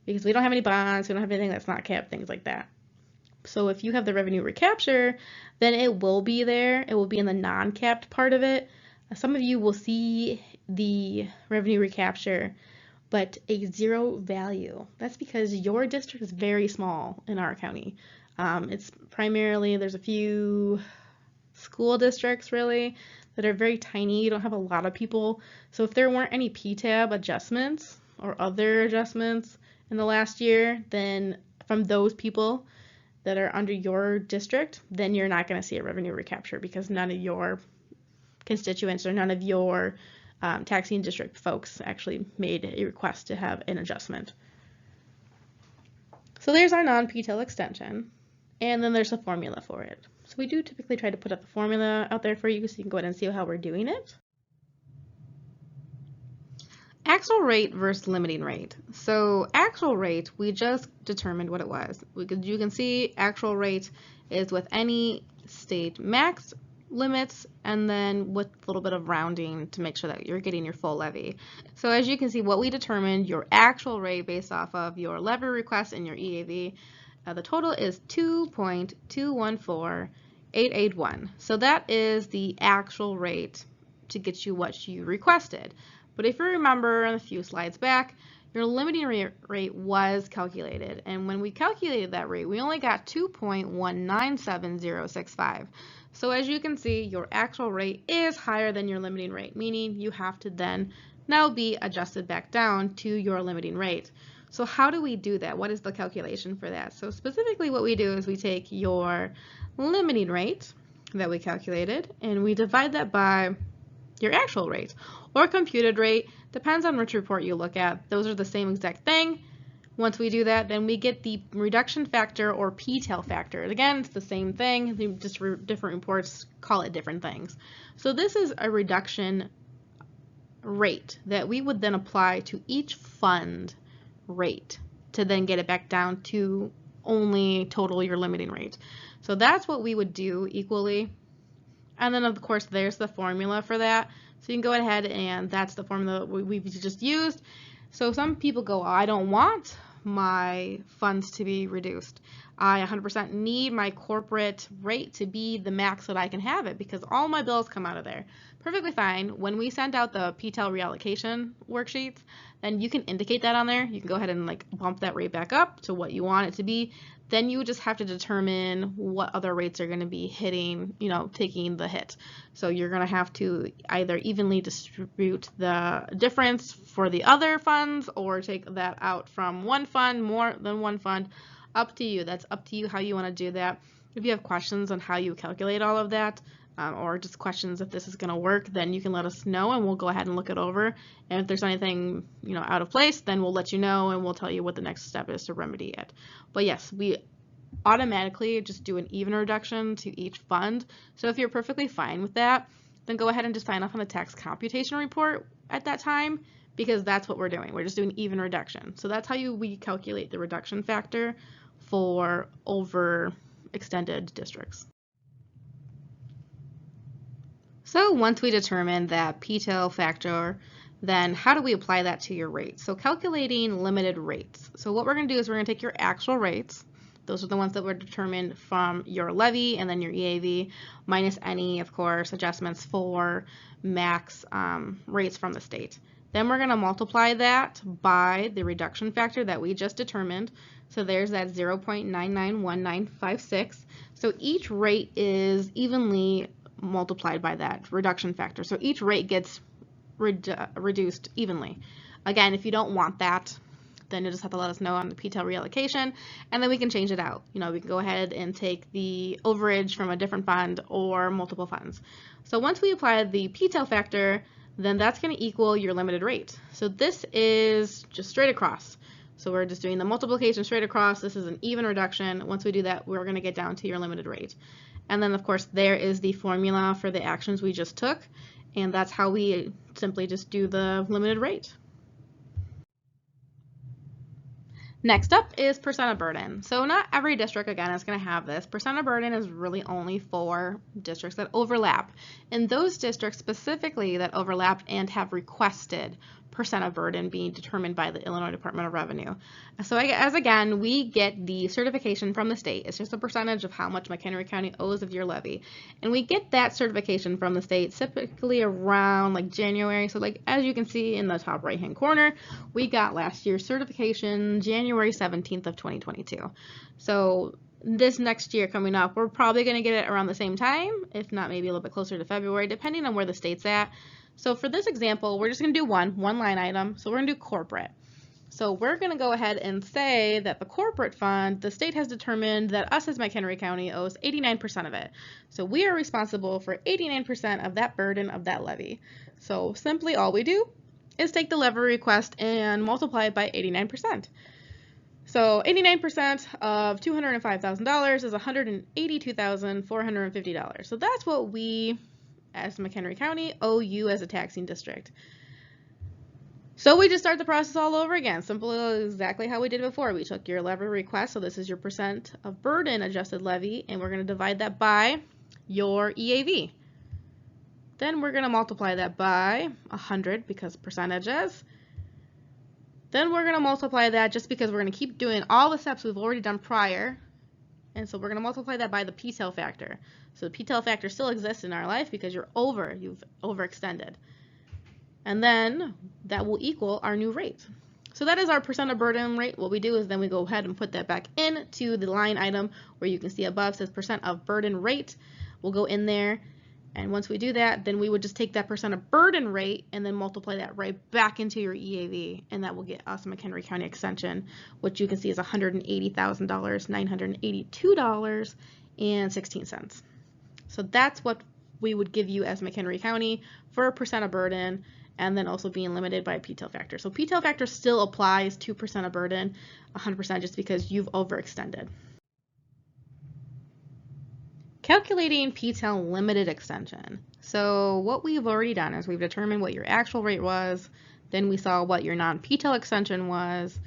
because we don't have any bonds, we don't have anything that's not capped, things like that. So if you have the revenue recapture, then it will be there. It will be in the non-capped part of it. Some of you will see the revenue recapture, but a 0 value. That's because your district is very small in our county. It's primarily, there's a few school districts really that are very tiny. You don't have a lot of people. So if there weren't any PTAB adjustments or other adjustments in the last year, then from those people that are under your district, then you're not going to see a revenue recapture because none of your constituents or none of your taxing district folks actually made a request to have an adjustment. So there's our non-PTEL extension, and then there's a formula for it. So we do typically try to put up the formula out there for you so you can go ahead and see how we're doing it. Actual rate versus limiting rate. So actual rate, we just determined what it was. You can see actual rate is with any state max limits, and then with a little bit of rounding to make sure that you're getting your full levy. So as you can see, what we determined your actual rate based off of your levy request and your EAV, the total is 2.214881. So that is the actual rate to get you what you requested. But if you remember a few slides back, your limiting rate was calculated, and when we calculated that rate, we only got 2.197065. So as you can see, your actual rate is higher than your limiting rate, meaning you have to then now be adjusted back down to your limiting rate. So how do we do that? What is the calculation for that? So specifically what we do is we take your limiting rate that we calculated and we divide that by your actual rate or computed rate, depends on which report you look at. Those are the same exact thing. Once we do that, then we get the reduction factor or P-tail factor. Again, it's the same thing, just different reports call it different things. So this is a reduction rate that we would then apply to each fund rate to then get it back down to only total your limiting rate. So that's what we would do equally. And then of course there's the formula for that. So you can go ahead and that's the formula we've just used. So some people go, oh, I don't want my funds to be reduced. I 100% need my corporate rate to be the max that I can have it because all my bills come out of there. Perfectly fine. When we send out the P-tail reallocation worksheets, then you can indicate that on there. You can go ahead and like bump that rate back up to what you want it to be. Then you just have to determine what other rates are going to be hitting, taking the hit. So you're going to have to either evenly distribute the difference for the other funds or take that out from one fund, more than one fund. Up to you. That's up to you how you want to do that. If you have questions on how you calculate all of that, or just questions if this is going to work, then you can let us know and we'll go ahead and look it over. And if there's anything out of place, then we'll let you know and we'll tell you what the next step is to remedy it. But yes, we automatically just do an even reduction to each fund. So if you're perfectly fine with that, then go ahead and just sign off on the tax computation report at that time, because that's what we're doing. We're just doing even reduction. So that's how we calculate the reduction factor for overextended districts. So once we determine that P-tail factor, then how do we apply that to your rates? So calculating limited rates. So what we're going to do is we're going to take your actual rates. Those are the ones that were determined from your levy and then your EAV, minus any, of course, adjustments for max rates from the state. Then we're going to multiply that by the reduction factor that we just determined. So there's that 0.991956. So each rate is evenly multiplied by that reduction factor. So each rate gets reduced evenly. Again, if you don't want that, then you'll just have to let us know on the P-tail reallocation, and then we can change it out. We can go ahead and take the overage from a different fund or multiple funds. So once we apply the P-tail factor, then that's going to equal your limited rate. So this is just straight across. So we're just doing the multiplication straight across. This is an even reduction. Once we do that, we're going to get down to your limited rate. And then, of course, there is the formula for the actions we just took, and that's how we simply just do the limited rate. Next up is percent of burden. So not every district, again, is going to have this. Percent of burden is really only for districts that overlap. And those districts specifically that overlapped and have requested percent of burden being determined by the Illinois Department of Revenue. So as again, we get the certification from the state. It's just a percentage of how much McHenry County owes of your levy. And we get that certification from the state typically around like January. So like as you can see in the top right hand corner, we got last year's certification January 17th of 2022. So this next year coming up, we're probably going to get it around the same time, if not maybe a little bit closer to February, depending on where the state's at. So for this example, we're just going to do one line item. So we're going to do corporate. So we're going to go ahead and say that the corporate fund, the state has determined that us as McHenry County owes 89% of it. So we are responsible for 89% of that burden of that levy. So simply all we do is take the levy request and multiply it by 89%. So 89% of $205,000 is $182,450. So that's what we, as McHenry County, owe you as a taxing district. So we just start the process all over again. Simple, exactly how we did before. We took your levy request, so this is your percent of burden adjusted levy, and we're going to divide that by your EAV. Then we're going to multiply that by 100 because percentages. Then we're going to multiply that just because we're going to keep doing all the steps we've already done prior. And so we're going to multiply that by the p-tail factor. So the p-tail factor still exists in our life because you've overextended. And then that will equal our new rate. So that is our percent of burden rate. What we do is then we go ahead and put that back into the line item where you can see above says percent of burden rate. We'll go in there, and once we do that, then we would just take that percent of burden rate and then multiply that right back into your EAV, and that will get us McHenry County Extension, which you can see is $180,982.16. So that's what we would give you as McHenry County for a percent of burden, and then also being limited by a p-tail factor. So p-tail factor still applies to percent of burden 100% just because you've overextended. Calculating p-tail limited extension. So what we've already done is we've determined what your actual rate was, then we saw what your non-p-tail extension was,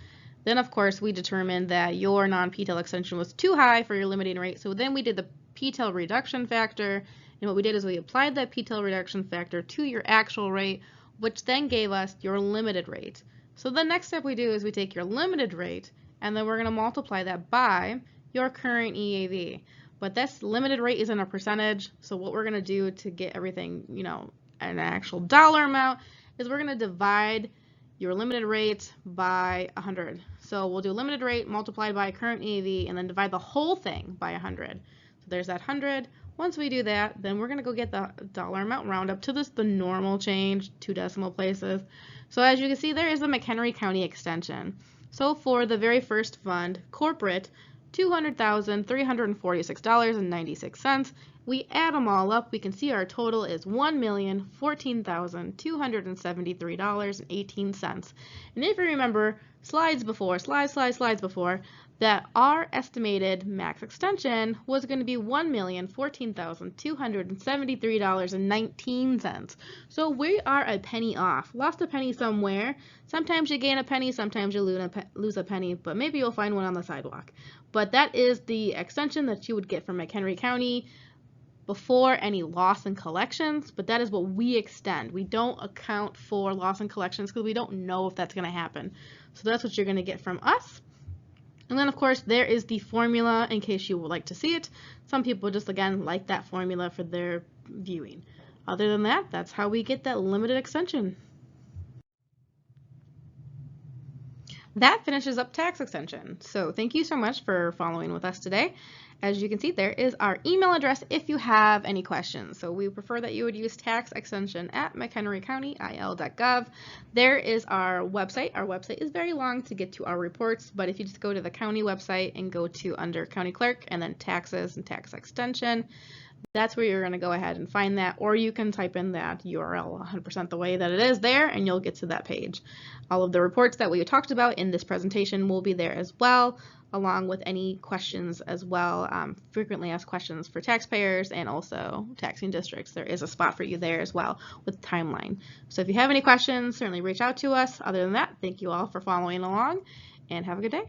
then of course we determined that your non-p-tail extension was too high for your limiting rate, so then we did the p-tail reduction factor, and what we did is we applied that p-tail reduction factor to your actual rate, which then gave us your limited rate. So the next step we do is we take your limited rate and then we're going to multiply that by your current EAV. But this limited rate isn't a percentage, so what we're going to do to get everything, an actual dollar amount is we're going to divide your limited rate by 100. So we'll do limited rate multiplied by current EAV and then divide the whole thing by 100. So there's that 100. Once we do that, then we're going to go get the dollar amount round up to the normal change, 2 decimal places. So as you can see, there is the McHenry County Extension. So for the very first fund, corporate, $200,346.96. We add them all up, we can see our total is $1,014,273.18. And if you remember slides before, that our estimated max extension was going to be $1,014,273.19. So we are a penny off. Lost a penny somewhere. Sometimes you gain a penny, sometimes you lose a penny, but maybe you'll find one on the sidewalk. But that is the extension that you would get from McHenry County before any loss in collections, but that is what we extend. We don't account for loss in collections because we don't know if that's going to happen. So that's what you're going to get from us. And then of course there is the formula in case you would like to see it. Some people just again like that formula for their viewing. Other than that, that's how we get that limited extension. That finishes up tax extension. So thank you so much for following with us today. As you can see, there is our email address if you have any questions. So we prefer that you would use tax extension at mchenrycountyil.gov. There is our website. Our website is very long to get to our reports, but if you just go to the county website and go to under county clerk and then taxes and tax extension, that's where you're going to go ahead and find that, or you can type in that URL 100% the way that it is there and you'll get to that page. All of the reports that we talked about in this presentation will be there as well, along with any questions as well, frequently asked questions for taxpayers and also taxing districts. There is a spot for you there as well with timeline. So if you have any questions, certainly reach out to us. Other than that, thank you all for following along and have a good day.